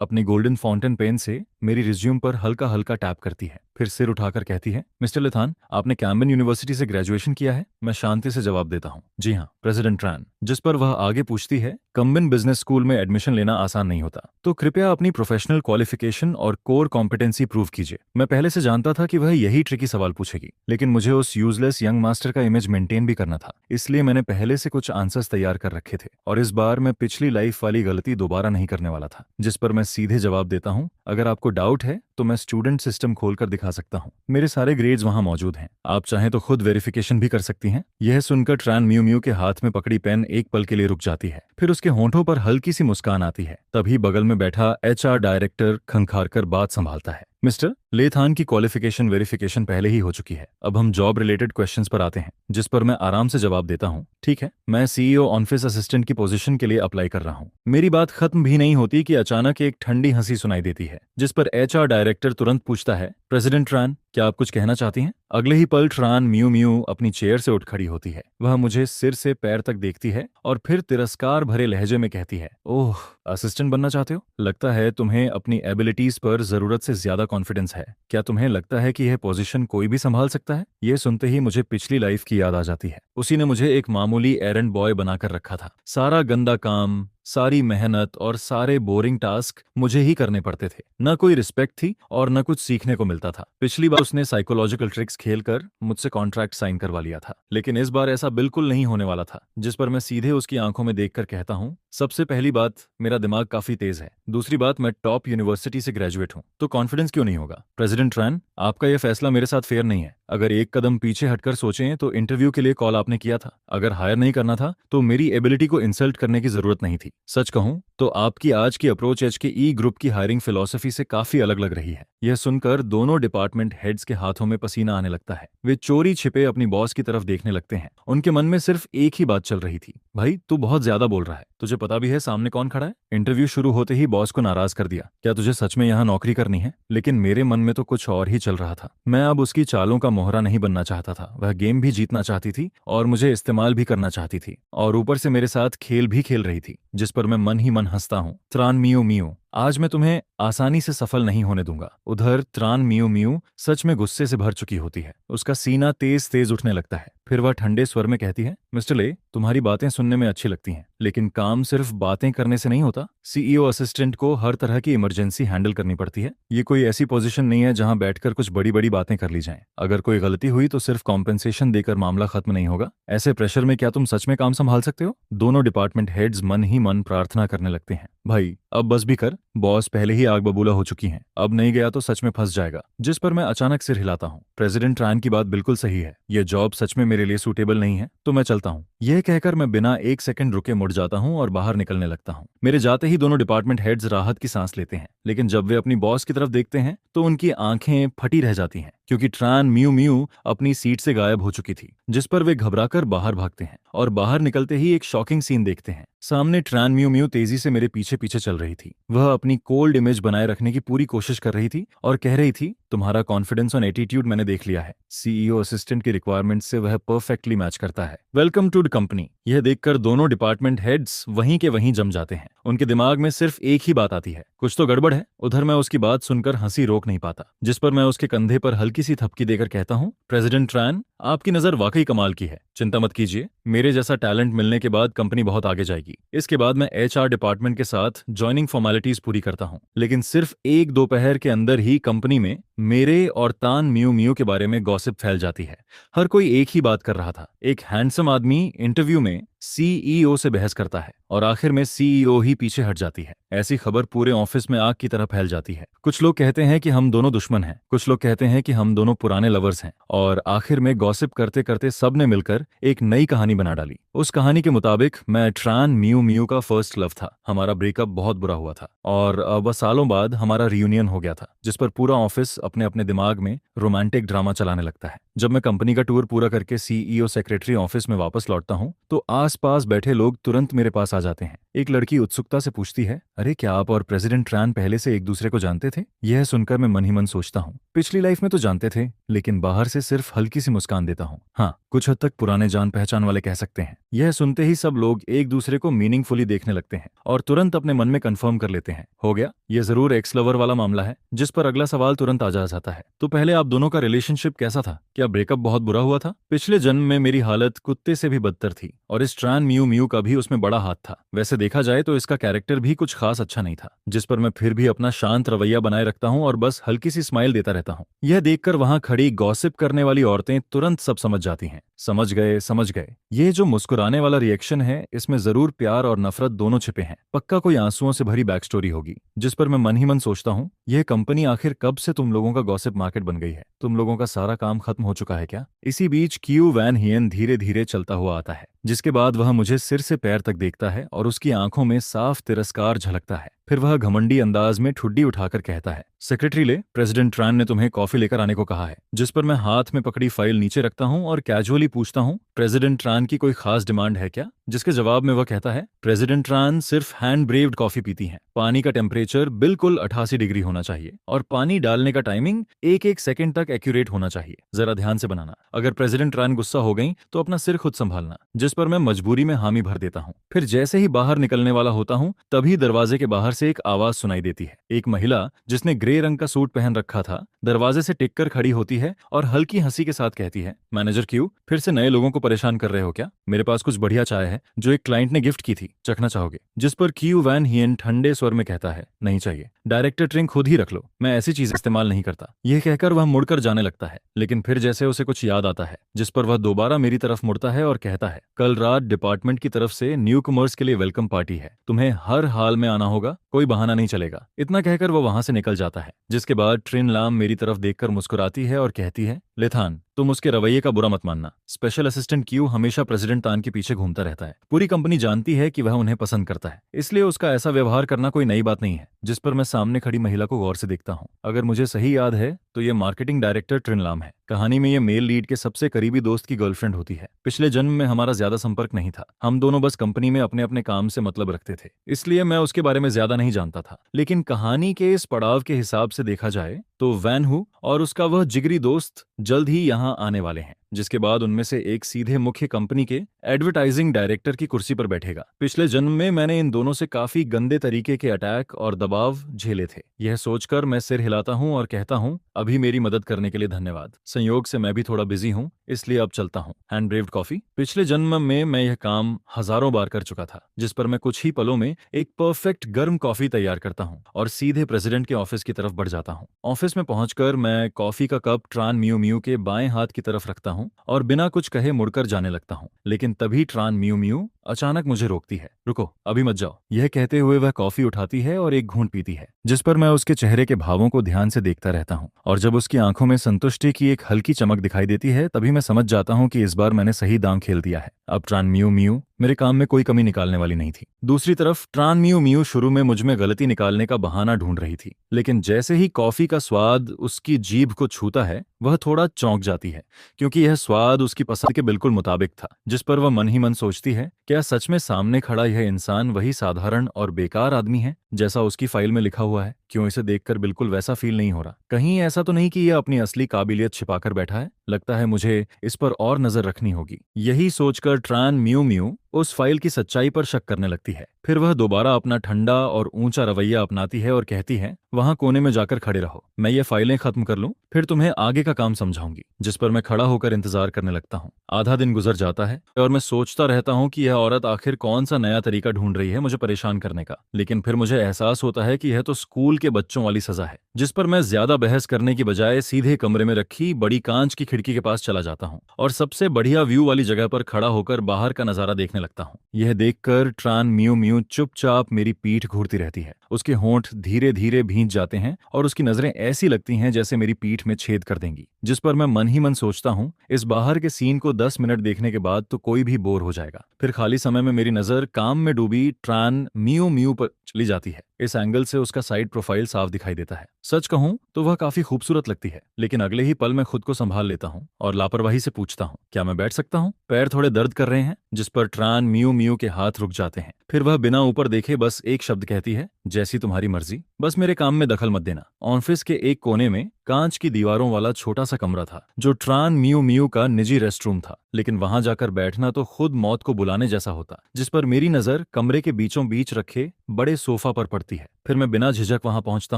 अपनी गोल्डन फाउंटेन पेन से मेरी रिज्यूम पर हल्का हल्का टैप करती है, फिर सिर उठाकर कहती है, मिस्टर लेथान, आपने कैम्बन यूनिवर्सिटी से ग्रेजुएशन किया है? मैं शांति से जवाब देता हूँ, जी हाँ, प्रेसिडेंट ट्रान। जिस पर वह आगे पूछती है, कंबन बिजनेस स्कूल में एडमिशन लेना आसान नहीं होता, तो कृपया अपनी प्रोफेशनल क्वालिफिकेशन और कोर कॉम्पिटेंसी प्रूव कीजिए। मैं पहले से जानता था कि वह यही ट्रिकी सवाल पूछेगी, लेकिन मुझे उस यूजलेस यंग मास्टर का इमेज मेंटेन भी करना था, इसलिए मैंने पहले से कुछ आंसर्स तैयार कर रखे थे और इस बार मैं पिछली लाइफ वाली गलती दोबारा नहीं करने वाला था। जिस पर मैं सीधे जवाब देता हूँ, अगर आपको डाउट है तो मैं स्टूडेंट सिस्टम खोलकर दिखा सकता हूँ, मेरे सारे ग्रेड्स वहां मौजूद हैं, आप चाहें तो खुद वेरिफिकेशन भी कर सकती हैं। यह सुनकर ट्रान म्यू म्यू के हाथ में पकड़ी पेन एक पल के लिए रुक जाती है, फिर उसके होंठों पर हल्की सी मुस्कान आती है। तभी बगल में बैठा HR डायरेक्टर खंखारकर बात संभालता है, मिस्टर लेथान की क्वालिफिकेशन वेरिफिकेशन पहले ही हो चुकी है, अब हम जॉब रिलेटेड क्वेश्चंस पर आते हैं। जिस पर मैं आराम से जवाब देता हूँ, ठीक है, मैं CEO ऑफिस असिस्टेंट की पोजीशन के लिए अप्लाई कर रहा हूँ। मेरी बात खत्म भी नहीं होती कि अचानक एक ठंडी हंसी सुनाई देती है, जिस पर HR डायरेक्टर तुरंत पूछता है, प्रेसिडेंट ट्रान, क्या आप कुछ कहना चाहती हैं? अगले ही पल ट्रान म्यू म्यू अपनी चेयर से उठ खड़ी होती है। वह मुझे सिर से पैर तक देखती है और फिर तिरस्कार भरे लहजे में कहती है, ओह, असिस्टेंट बनना चाहते हो? लगता है तुम्हें अपनी एबिलिटीज पर जरूरत से ज्यादा कॉन्फिडेंस है। क्या तुम्हें लगता है कि यह पोजीशन कोई भी संभाल सकता है? यह सुनते ही मुझे पिछली लाइफ की याद आ जाती है। उसी ने मुझे एक मामूली एरंड बॉय बनाकर रखा था। सारा गंदा काम, सारी मेहनत और सारे बोरिंग टास्क मुझे ही करने पड़ते थे। न कोई रिस्पेक्ट थी और न कुछ सीखने को मिलता था। पिछली बार उसने साइकोलॉजिकल ट्रिक्स खेलकर मुझसे कॉन्ट्रैक्ट साइन करवा लिया था, लेकिन इस बार ऐसा बिल्कुल नहीं होने वाला था। जिस पर मैं सीधे उसकी आंखों में देखकर कहता हूँ, सबसे पहली बात, मेरा दिमाग काफी तेज है। दूसरी बात, मैं टॉप यूनिवर्सिटी से ग्रेजुएट हूँ, तो कॉन्फिडेंस क्यों नहीं होगा? प्रेसिडेंट ट्रैन, आपका यह फैसला मेरे साथ फेयर नहीं है। अगर एक कदम पीछे हटकर सोचें तो इंटरव्यू के लिए कॉल आपने किया था। अगर हायर नहीं करना था तो मेरी एबिलिटी को इंसल्ट करने की जरूरत नहीं थी। सच कहूं तो आपकी आज की अप्रोच HKE ग्रुप की हायरिंग फिलॉसफी से काफी अलग लग रही है। यह सुनकर दोनों डिपार्टमेंट हेड्स के हाथों में पसीना आने लगता है। वे चोरी छिपे अपनी बॉस की तरफ देखने लगते हैं। उनके मन में सिर्फ एक ही बात चल रही थी, भाई तू बहुत ज्यादा बोल रहा है, तुझे पता भी है सामने कौन खड़ा है? इंटरव्यू शुरू होते ही बॉस को नाराज कर दिया, क्या तुझे सच में यहाँ नौकरी करनी है? लेकिन मेरे मन में तो कुछ और ही चल रहा था। मैं अब उसकी चालों का मोहरा नहीं बनना चाहता था। वह गेम भी जीतना चाहती थी और मुझे इस्तेमाल भी करना चाहती थी, और ऊपर से मेरे साथ खेल भी खेल रही थी, जिस पर मैं मन ही मन हंसता हूँ। त्रान मियो मियो, आज मैं तुम्हें आसानी से सफल नहीं होने दूंगा। उधर त्रान मियो मियो सच में गुस्से से भर चुकी होती है। उसका सीना तेज तेज उठने लगता है। फिर वह ठंडे स्वर में कहती है, मिस्टर ले, तुम्हारी बातें सुनने में अच्छी लगती हैं, लेकिन काम सिर्फ बातें करने से नहीं होता। CEO असिस्टेंट को हर तरह की इमरजेंसी हैंडल करनी पड़ती है। ये कोई ऐसी पोजीशन नहीं है जहां बैठकर कुछ बड़ी बड़ी बातें कर ली जाएं। अगर कोई गलती हुई तो सिर्फ कॉम्पेंसेशन देकर मामला खत्म नहीं होगा। ऐसे प्रेशर में क्या तुम सच में काम संभाल सकते हो? दोनों डिपार्टमेंट हेड्स मन ही मन प्रार्थना करने लगते हैं, भाई अब बस भी कर, बॉस पहले ही आग बबूला हो चुकी हैं, अब नहीं गया तो सच में फंस जाएगा। जिस पर मैं अचानक सिर हिलाता हूँ, प्रेसिडेंट ट्रैन की बात बिल्कुल सही है, यह जॉब सच में मेरे लिए सूटेबल नहीं है, तो मैं चलता हूँ। यह कहकर मैं बिना एक सेकंड रुके मुड़ जाता हूँ और बाहर निकलने लगता हूँ। मेरे जाते ही दोनों डिपार्टमेंट हेड्स राहत की सांस लेते हैं, लेकिन जब वे अपनी बॉस की तरफ देखते हैं तो उनकी आंखें फटी रह जाती हैं, क्योंकि ट्रैन म्यू म्यू अपनी सीट से गायब हो चुकी थी। जिस पर वे घबराकर बाहर भागते हैं और बाहर निकलते ही एक शॉकिंग सीन देखते हैं। सामने ट्रैन म्यू म्यू तेजी से मेरे पीछे पीछे चल रही थी। वह अपनी कोल्ड इमेज बनाए रखने की पूरी कोशिश कर रही थी और कह रही थी, तुम्हारा कॉन्फिडेंस और एटीट्यूड मैंने देख लिया है। CEO असिस्टेंट की रिक्वायरमेंट से वह परफेक्टली मैच करता है। Welcome to the company. यह देखकर दोनों डिपार्टमेंट हेड्स वहीं के वहीं जम जाते हैं। उनके दिमाग में सिर्फ एक ही बात आती है, कुछ तो गड़बड़ है। उधर मैं उसकी बात सुनकर हंसी रोक नहीं पाता, जिस पर मैं उसके कंधे पर हल्की सी थपकी देकर कहता हूँ, प्रेसिडेंट ट्रैन, आपकी नजर वाकई कमाल की है। चिंता मत कीजिए, मेरे जैसा टैलेंट मिलने के बाद कंपनी बहुत आगे जाएगी। इसके बाद मैं HR डिपार्टमेंट के साथ ज्वाइनिंग फॉर्मेलिटीज पूरी करता हूँ। लेकिन सिर्फ एक दोपहर के अंदर ही कंपनी में मेरे और तान म्यू म्यू के बारे में गॉसिप फैल जाती है। हर कोई एक ही बात कर रहा था। एक हैंडसम आदमी इंटरव्यू में CEO से बहस करता है और आखिर में CEO ही पीछे हट जाती है। ऐसी खबर पूरे ऑफिस में आग की तरह फैल जाती है। कुछ लोग कहते हैं कि हम दोनों दुश्मन हैं, कुछ लोग कहते हैं कि हम दोनों पुराने लवर्स हैं, और आखिर में गॉसिप करते करते सब ने मिलकर एक नई कहानी बना डाली। उस कहानी के मुताबिक मैं ट्रैन म्यू म्यू का फर्स्ट लव था। हमारा ब्रेकअप बहुत बुरा हुआ था और अब सालों बाद हमारा रियूनियन हो गया था, जिस पर पूरा ऑफिस अपने अपने दिमाग में रोमांटिक ड्रामा चलाने लगता है। जब मैं कंपनी का टूर पूरा करके CEO सेक्रेटरी ऑफिस में वापस लौटता हूँ तो आसपास बैठे लोग तुरंत मेरे पास आ जाते हैं। एक लड़की उत्सुकता से पूछती है, अरे क्या आप और प्रेसिडेंट ट्रैन पहले से एक दूसरे को जानते थे? यह सुनकर मैं मन ही मन सोचता हूँ, पिछली लाइफ में तो जानते थे, लेकिन बाहर से सिर्फ हल्की सी मुस्कान देता हूँ। हाँ, कुछ हद तक पुराने जान पहचान वाले कह सकते हैं। यह सुनते ही सब लोग एक दूसरे को मीनिंगफुली देखने लगते हैं और तुरंत अपने मन में कंफर्म कर लेते हैं, हो गया, यह जरूर एक्स लवर वाला मामला है। जिस पर अगला सवाल तुरंत आ जाता है, तो पहले आप दोनों का रिलेशनशिप कैसा था? क्या ब्रेकअप बहुत बुरा हुआ था? पिछले जन्म में मेरी हालत कुत्ते से भी बदतर थी और इस ट्रैन म्यू म्यू का भी उसमें बड़ा हाथ था। वैसे देखा जाए तो इसका कैरेक्टर भी कुछ खास अच्छा नहीं था। जिस पर मैं फिर भी अपना शांत रवैया बनाए रखता हूँ और बस हल्की सी स्माइल देता रहता हूँ। यह देखकर वहां खड़ी गॉसिप करने वाली औरतें तुरंत सब समझ जाती हैं। समझ गए समझ गए, ये जो मुस्कुराने वाला रिएक्शन है इसमें जरूर प्यार और नफरत दोनों छिपे हैं। पक्का कोई आंसुओं से भरी बैक स्टोरी होगी। जिस पर मैं मन ही मन सोचता हूँ, यह कंपनी आखिर कब से तुम लोगों का गॉसिप मार्केट बन गई है? तुम लोगों का सारा काम खत्म हो चुका है क्या? इसी बीच क्यू वैन हियन धीरे धीरे चलता हुआ आता है, जिसके बाद वह मुझे सिर से पैर तक देखता है और उसकी आंखों में साफ तिरस्कार झलकता है। फिर वह घमंडी अंदाज में ठुड्डी उठाकर कहता है, सेक्रेटरी ले, प्रेसिडेंट ट्रैन ने तुम्हें कॉफी लेकर आने को कहा है। जिस पर मैं हाथ में पकड़ी फाइल नीचे रखता हूं और कैजुअली पूछता हूं, प्रेसिडेंट ट्रैन की कोई खास डिमांड है क्या? जिसके जवाब में वह कहता है, प्रेसिडेंट ट्रैन सिर्फ हैंड ब्रेव्ड कॉफी पीती हैं। पानी का टेम्परेचर बिल्कुल 88 डिग्री होना चाहिए और पानी डालने का टाइमिंग एक एक सेकंड तक एक्यूरेट होना चाहिए। जरा ध्यान से बनाना, अगर प्रेसिडेंट ट्रैन गुस्सा हो गई तो अपना सिर खुद संभालना। जिस पर मैं मजबूरी में हामी भर देता हूँ। फिर जैसे ही बाहर निकलने वाला होता हूँ तभी दरवाजे के बाहर से एक आवाज सुनाई देती है। एक महिला जिसने ग्रे रंग का सूट पहन रखा था दरवाजे से टिक कर खड़ी होती है और हल्की हंसी के साथ कहती है, मैनेजर क्यू, फिर से नए लोगों को परेशान कर रहे हो क्या? मेरे पास कुछ बढ़िया चाय है जो एक क्लाइंट ने गिफ्ट की थी, चखना चाहोगे? जिस पर क्यू वैन हियन ठंडे स्वर में कहता है, नहीं चाहिए, डायरेक्टर ड्रिंक खुद ही रख लो, मैं ऐसी चीजें इस्तेमाल नहीं करता। यह कहकर वह मुड़कर जाने लगता है, लेकिन फिर जैसे उसे कुछ याद आता है, जिस पर वह दोबारा मेरी तरफ मुड़ता है और कहता है, कल रात डिपार्टमेंट की तरफ से न्यू कमर्स के लिए वेलकम पार्टी है, तुम्हें हर हाल में आना होगा, कोई बहाना नहीं चलेगा। इतना कहकर वो वहां से निकल जाता है। जिसके बाद ट्रिन लाम मेरी तरफ देखकर मुस्कुराती है और कहती है, लेथान, तुम उसके रवैये का बुरा मत मानना। स्पेशल असिस्टेंट क्यू हमेशा प्रेसिडेंट तान के पीछे घूमता रहता है। पूरी कंपनी जानती है कि वह उन्हें पसंद करता है, इसलिए उसका ऐसा व्यवहार करना कोई नई बात नहीं है। जिस पर मैं सामने खड़ी महिला को गौर से देखता हूँ। अगर मुझे सही याद है तो ये मार्केटिंग डायरेक्टर ट्रिन लाम है। कहानी में ये मेल लीड के सबसे करीबी दोस्त की गर्लफ्रेंड होती है। पिछले जन्म में हमारा ज्यादा संपर्क नहीं था, हम दोनों बस कंपनी में अपने अपने काम से मतलब रखते थे, इसलिए मैं उसके बारे में ज्यादा नहीं जानता था। लेकिन कहानी के इस पड़ाव के हिसाब से देखा जाए तो वैन हु और उसका वह जिगरी दोस्त जल्द ही यहाँ आने वाले हैं, जिसके बाद उनमें से एक सीधे मुख्य कंपनी के एडवर्टाइजिंग डायरेक्टर की कुर्सी पर बैठेगा। पिछले जन्म में मैंने इन दोनों से काफी गंदे तरीके के अटैक और दबाव झेले थे। यह सोचकर मैं सिर हिलाता हूँ और कहता हूँ, अभी मेरी मदद करने के लिए धन्यवाद। संयोग से मैं भी थोड़ा बिजी हूँ, इसलिए अब चलता हूँ। Hand brewed coffee. पिछले जन्म में मैं यह काम हजारों बार कर चुका था, जिस पर मैं कुछ ही पलों में एक परफेक्ट गर्म कॉफी तैयार करता हूँ और सीधे प्रेसिडेंट के ऑफिस की तरफ बढ़ जाता हूँ। ऑफिस में पहुंचकर मैं कॉफी का कप ट्रान म्यू म्यू के बाएं हाथ की तरफ रखता हूँ और बिना कुछ कहे मुड़कर जाने लगता हूँ। लेकिन तभी ट्रान म्यू म्यू अचानक मुझे रोकती है। रुको, अभी मत जाओ। यह कहते हुए वह कॉफी उठाती है और एक घूंट पीती है, जिस पर मैं उसके चेहरे के भावों को ध्यान से देखता रहता हूँ। और जब उसकी आंखों में संतुष्टि की एक हल्की चमक दिखाई देती है, तभी मैं समझ जाता हूँ कि इस बार मैंने सही दांव खेल दिया है। अब ट्रान म्यू म्यू मेरे काम में कोई कमी निकालने वाली नहीं थी। दूसरी तरफ ट्रान म्यू म्यू शुरू में मुझ में गलती निकालने का बहाना ढूंढ रही थी, लेकिन जैसे ही कॉफी का स्वाद उसकी जीभ को छूता है, वह थोड़ा चौंक जाती है, क्योंकि यह स्वाद उसकी पसंद के बिल्कुल मुताबिक था। जिस पर वह मन ही मन सोचती है, क्या सच में सामने खड़ा यह इंसान वही साधारण और बेकार आदमी है जैसा उसकी फाइल में लिखा हुआ है? क्यों इसे देखकर बिल्कुल वैसा फील नहीं हो रहा? कहीं ऐसा तो नहीं कि यह अपनी असली काबिलियत छिपाकर बैठा है? लगता है मुझे इस पर और नजर रखनी होगी। यही सोचकर ट्रान म्यू म्यू उस फाइल की सच्चाई पर शक करने लगती है। फिर वह दोबारा अपना ठंडा और ऊंचा रवैया अपनाती है और कहती है, वहां कोने में जाकर खड़े रहो, मैं ये फाइलें खत्म कर लूं, फिर तुम्हें आगे का काम समझाऊंगी। जिस पर मैं खड़ा होकर इंतजार करने लगता हूं। आधा दिन गुजर जाता है और मैं सोचता रहता हूं कि यह औरत आखिर कौन सा नया तरीका ढूंढ रही है मुझे परेशान करने का। लेकिन फिर मुझे एहसास होता है कि यह तो स्कूल के बच्चों वाली सजा है। जिस पर मैं ज्यादा बहस करने की बजाय सीधे कमरे में रखी बड़ी कांच की खिड़की के पास चला जाता हूँ और सबसे बढ़िया व्यू वाली जगह पर खड़ा होकर बाहर का नजारा देखने लगता हूँ। यह देखकर ट्रान म्यू म्यू चुपचाप मेरी पीठ घूरती रहती है। उसके होंठ धीरे धीरे भींच जाते हैं और उसकी नजरें ऐसी लगती हैं जैसे मेरी पीठ में छेद कर देंगी। जिस पर मैं मन ही मन सोचता हूँ, इस बाहर के सीन को 10 मिनट देखने के बाद तो कोई भी बोर हो जाएगा। फिर खाली समय में मेरी नजर काम में डूबी ट्रान म्यू म्यू पर चली जाती है। इस एंगल से उसका साइड प्रोफाइल साफ दिखाई देता है। सच कहूं तो वह काफी खूबसूरत लगती है, लेकिन अगले ही पल मैं खुद को संभाल लेता हूं और लापरवाही से पूछता हूं, क्या मैं बैठ सकता हूं? पैर थोड़े दर्द कर रहे हैं। जिस पर ट्रान म्यू म्यू के हाथ रुक जाते हैं। फिर वह बिना ऊपर देखे बस एक शब्द कहती है, जैसी तुम्हारी मर्जी, बस मेरे काम में दखल मत देना। ऑफिस के एक कोने में कांच की दीवारों वाला छोटा सा कमरा था, जो ट्रान म्यू म्यू का निजी रेस्टरूम था, लेकिन वहां जाकर बैठना तो खुद मौत को बुलाने जैसा होता। जिस पर मेरी नजर कमरे के बीचों बीच रखे बड़े सोफा पर पड़ती है। फिर मैं बिना झिझक वहां पहुंचता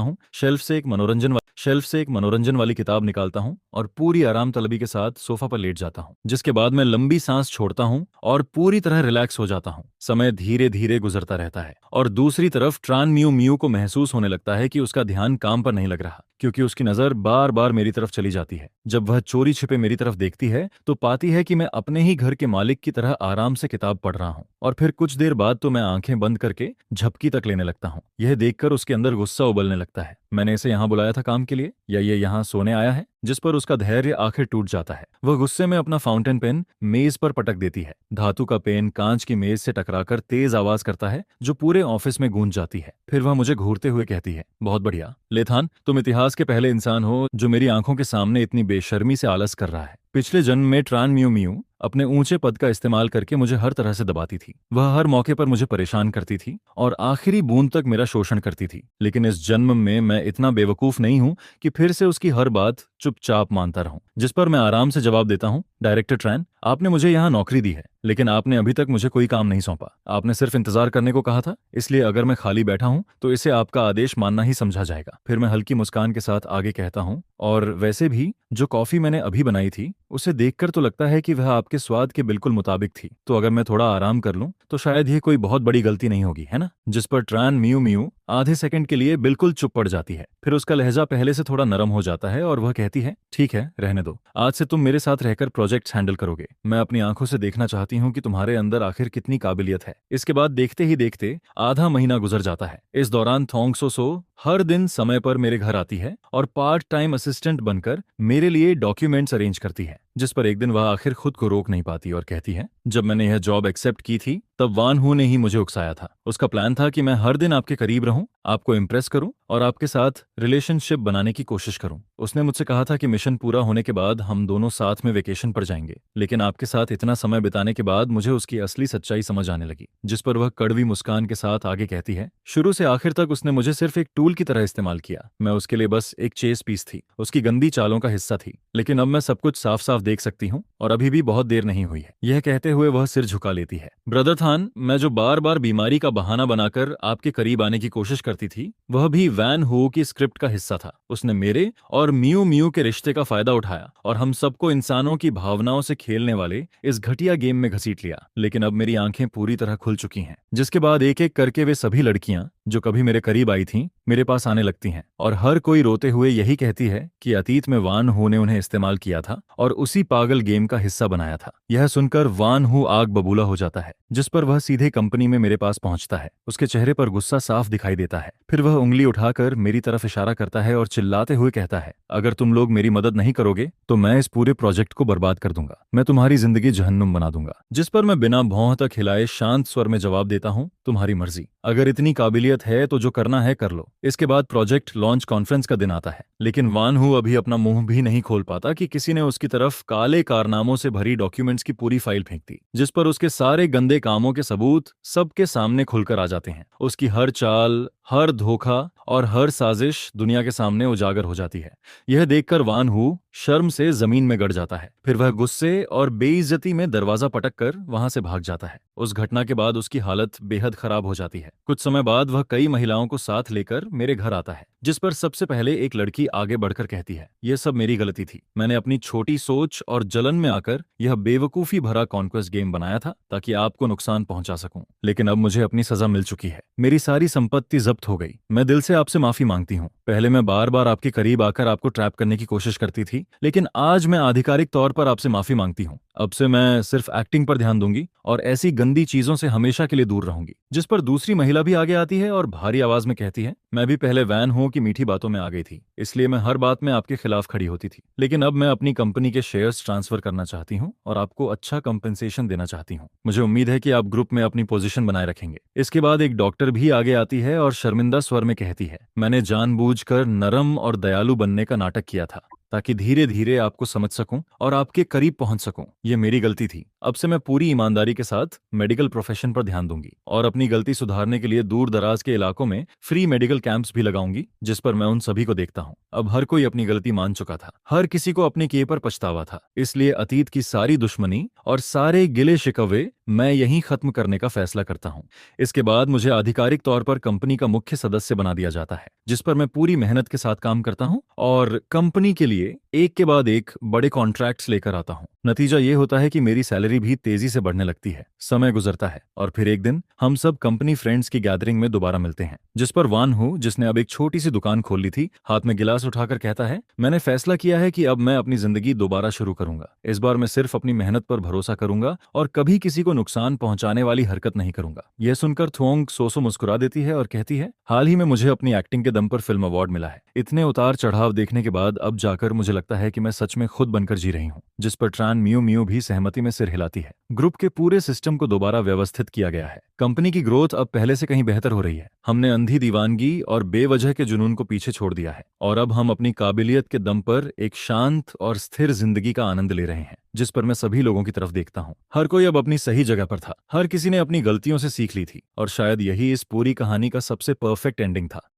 हूं, शेल्फ से एक मनोरंजन वाली किताब निकालता हूं और पूरी आराम तलबी के साथ सोफा पर लेट जाता हूं। जिसके बाद मैं लंबी सांस छोड़ता हूं और पूरी तरह रिलैक्स हो जाता हूं। समय धीरे धीरे गुजरता रहता है और दूसरी तरफ ट्रान म्यू म्यू को महसूस होने लगता है कि उसका ध्यान काम पर नहीं लग रहा, क्योंकि उसकी नजर बार बार मेरी तरफ चली जाती है। जब वह चोरी छिपे मेरी तरफ देखती है तो पाती है कि मैं अपने ही घर के मालिक की तरह आराम से किताब पढ़ रहा हूँ। और फिर कुछ देर बाद तो मैं आंखें बंद करके झपकी तक लेने लगता हूँ। यह देखकर उसके अंदर गुस्सा उबलने लगता है। मैंने इसे यहाँ बुलाया था काम के लिए, या ये यहाँ सोने आया है? जिस पर उसका धैर्य आखिर टूट जाता है। वह गुस्से में अपना फाउंटेन पेन मेज पर पटक देती है। धातु का पेन कांच की मेज से टकराकर तेज आवाज करता है, जो पूरे ऑफिस में गूंज जाती है। फिर वह मुझे घूरते हुए कहती है, बहुत बढ़िया लेथान, तुम इतिहास के पहले इंसान हो जो मेरी आंखों के सामने इतनी बेशर्मी से आलस कर रहा है। पिछले जन्म में ट्रान म्यू म्यू अपने ऊंचे पद का इस्तेमाल करके मुझे हर तरह से दबाती थी। वह हर मौके पर मुझे परेशान करती थी और आखिरी बूंद तक मेरा शोषण करती थी। लेकिन इस जन्म में मैं इतना बेवकूफ नहीं हूं कि फिर से उसकी हर बात चुपचाप मानता रहूं। जिस पर मैं आराम से जवाब देता हूं, डायरेक्टर ट्रैन, आपने मुझे यहाँ नौकरी दी है, लेकिन आपने अभी तक मुझे कोई काम नहीं सौंपा। आपने सिर्फ इंतजार करने को कहा था, इसलिए अगर मैं खाली बैठा हूं तो इसे आपका आदेश मानना ही समझा जाएगा। फिर मैं हल्की मुस्कान के साथ आगे कहता हूं, और वैसे भी जो कॉफी मैंने अभी बनाई थी उसे देखकर तो लगता है कि वह आपके स्वाद के बिल्कुल मुताबिक थी, तो अगर मैं थोड़ा आराम कर लूं तो शायद ये कोई बहुत बड़ी गलती नहीं होगी, है ना? जिस पर ट्रैन म्यू म्यू आधे सेकंड के लिए बिल्कुल चुप पड़ जाती है। फिर उसका लहजा पहले से थोड़ा नरम हो जाता है और वह कहती है, ठीक है, रहने दो, आज से तुम मेरे साथ रहकर प्रोजेक्ट्स हैंडल करोगे। मैं अपनी आंखों से देखना चाहती हूँ कि तुम्हारे अंदर आखिर कितनी काबिलियत है। इसके बाद देखते ही देखते आधा महीना गुजर जाता है। इस दौरान थोंग सो सो हर दिन समय पर मेरे घर आती है और पार्ट टाइम असिस्टेंट बनकर मेरे लिए डॉक्यूमेंट्स अरेंज करती है। जिस पर एक दिन वह आखिर खुद को रोक नहीं पाती और कहती है, जब मैंने यह जॉब एक्सेप्ट की थी तब वान हू ने ही मुझे उकसाया था। उसका प्लान था कि मैं हर दिन आपके करीब रहूं, आपको इम्प्रेस करूं और आपके साथ रिलेशनशिप बनाने की कोशिश करूं। उसने मुझसे कहा था कि मिशन पूरा होने के बाद हम दोनों साथ में वेकेशन पर जाएंगे, लेकिन आपके साथ इतना समय बिताने के बाद मुझे उसकी असली सच्चाई समझ आने लगी। जिस पर वह कड़वी मुस्कान के साथ आगे कहती है, शुरू से आखिर तक उसने मुझे सिर्फ एक टूल की तरह इस्तेमाल किया। मैं उसके लिए बस एक चेस पीस थी, उसकी गंदी चालों का हिस्सा थी। लेकिन अब मैं सब कुछ साफ साफ देख सकती हूँ और अभी भी बहुत देर नहीं हुई है। यह कहते हुए वह सिर झुका लेती है। ब्रदर थान, मैं जो बार बार बीमारी का बहाना बनाकर आपके करीब आने की कोशिश करती थी, वह भी वैन हो की स्क्रिप्ट का हिस्सा था। उसने मेरे और म्यू म्यू के रिश्ते का फायदा उठाया और हम सबको इंसानों की भावनाओं से खेलने वाले इस घटिया गेम में घसीट लिया। लेकिन अब मेरी आंखें पूरी तरह खुल चुकी हैं। जिसके बाद एक एक करके वे सभी लड़कियां जो कभी मेरे करीब आई थीं मेरे पास आने लगती हैं और हर कोई रोते हुए यही कहती है कि अतीत में वान हू ने उन्हें इस्तेमाल किया था और उसी पागल गेम का हिस्सा बनाया था। यह सुनकर वान हू आग बबूला हो जाता है, जिस पर वह सीधे कंपनी में मेरे पास पहुंचता है। उसके चेहरे पर गुस्सा साफ दिखाई देता है। फिर वह उंगली उठाकर मेरी तरफ इशारा करता है और चिल्लाते हुए कहता है, अगर तुम लोग मेरी मदद नहीं करोगे तो मैं इस पूरे प्रोजेक्ट को बर्बाद कर दूंगा। मैं तुम्हारी जिंदगी जहन्नुम बना दूंगा। जिस पर मैं बिना भौं तक हिलाए शांत स्वर में जवाब देता हूँ, तुम्हारी मर्जी। अगर इतनी काबिलियत है तो जो करना है कर लो। इसके बाद प्रोजेक्ट लॉन्च कॉन्फ्रेंस का दिन आता है, लेकिन वान हू अभी अपना मुंह भी नहीं खोल पाता कि किसी ने उसकी तरफ काले कारनामों से भरी डॉक्यूमेंट्स की पूरी फाइल फेंक दी, जिस पर उसके सारे गंदे कामों के सबूत सबके सामने खुलकर आ जाते हैं। उसकी हर चाल, हर धोखा और हर साजिश दुनिया के सामने उजागर हो जाती है। यह देखकर वान हू शर्म से जमीन में गड़ जाता है। फिर वह गुस्से और बेइज्जती में दरवाजा पटक कर वहां से भाग जाता है। उस घटना के बाद उसकी हालत बेहद खराब हो जाती है। कुछ समय बाद वह कई महिलाओं को साथ लेकर मेरे घर आता है, जिस पर सबसे पहले एक लड़की आगे बढ़कर कहती है, यह सब मेरी गलती थी। मैंने अपनी छोटी सोच और जलन में आकर यह बेवकूफी भरा कॉन्क्वेस्ट गेम बनाया था ताकि आपको नुकसान पहुंचा सकूं। लेकिन अब मुझे अपनी सजा मिल चुकी है। मेरी सारी संपत्ति जब्त हो गई। मैं दिल से आपसे माफी मांगती हूँ। पहले मैं बार बार आपके करीब आकर आपको ट्रैप करने की कोशिश करती थी, लेकिन आज मैं आधिकारिक तौर पर आपसे माफी मांगती हूँ। अब से मैं सिर्फ एक्टिंग पर ध्यान दूंगी और ऐसी गंदी चीजों से हमेशा के लिए दूर रहूंगी। जिस पर दूसरी महिला भी आगे आती है और भारी आवाज में कहती है, मैं भी पहले वैन हो की मीठी बातों में आ गई थी, इसलिए मैं हर बात में आपके खिलाफ खड़ी होती थी। लेकिन अब मैं अपनी कंपनी के शेयर्स ट्रांसफर करना चाहती हूँ और आपको अच्छा कंपनसेशन देना चाहती हूँ। मुझे उम्मीद है कि आप ग्रुप में अपनी पोजीशन बनाए रखेंगे। इसके बाद एक डॉक्टर भी आगे आती है और शर्मिंदा स्वर में कहती है, मैंने जानबूझकर नरम और दयालु बनने का नाटक किया था ताकि धीरे धीरे आपको समझ सकूं और आपके करीब पहुंच सकूं। यह मेरी गलती थी। अब से मैं पूरी ईमानदारी के साथ मेडिकल प्रोफेशन पर ध्यान दूंगी और अपनी गलती सुधारने के लिए दूर दराज के इलाकों में फ्री मेडिकल कैंप्स भी लगाऊंगी, जिस पर मैं उन सभी को देखता हूं। अब हर कोई अपनी गलती मान चुका था। हर किसी को अपने किए पर पछतावा था। इसलिए अतीत की सारी दुश्मनी और सारे गिले शिकवे मैं यहीं खत्म करने का फैसला करता हूं। इसके बाद मुझे आधिकारिक तौर पर कंपनी का मुख्य सदस्य बना दिया जाता है, जिस पर मैं पूरी मेहनत के साथ काम करता हूं और कंपनी के लिए एक के बाद एक बड़े कॉन्ट्रैक्ट्स लेकर आता हूं। नतीजा ये होता है कि मेरी सैलरी भी तेजी से बढ़ने लगती है। समय गुजरता है और फिर एक दिन हम सब कंपनी फ्रेंड्स की गैदरिंग में दोबारा मिलते हैं, जिस पर वान हूँ, जिसने अब एक छोटी सी दुकान खोल ली थी, हाथ में गिलास उठाकर कहता है, मैंने फैसला किया है कि अब मैं अपनी जिंदगी दोबारा शुरू करूंगा। इस बार मैं सिर्फ अपनी मेहनत पर भरोसा करूंगा और कभी किसी को नुकसान पहुंचाने वाली हरकत नहीं करूंगा। यह सुनकर थोंग सोसो मुस्कुरा देती है और कहती है, हाल ही में मुझे अपनी एक्टिंग के दम पर फिल्म अवार्ड मिला है। इतने उतार चढ़ाव देखने के बाद अब जाकर मुझे लगता लगता है कि मैं सच में खुद बनकर जी रही हूँ, जिस पर ट्रान मियो मियो भी सहमति में सिर हिलाती है। ग्रुप के पूरे सिस्टम को दोबारा व्यवस्थित किया गया है। कंपनी की ग्रोथ अब पहले से कहीं बेहतर हो रही है। हमने अंधी दीवानगी और बेवजह के जुनून को पीछे छोड़ दिया है और अब हम अपनी काबिलियत के दम पर एक शांत और स्थिर जिंदगी का आनंद ले रहे हैं, जिस पर मैं सभी लोगों की तरफ देखता हूँ। हर कोई अब अपनी सही जगह पर था, हर किसी ने अपनी गलतियों से सीख ली थी और शायद यही इस पूरी कहानी का सबसे परफेक्ट एंडिंग था।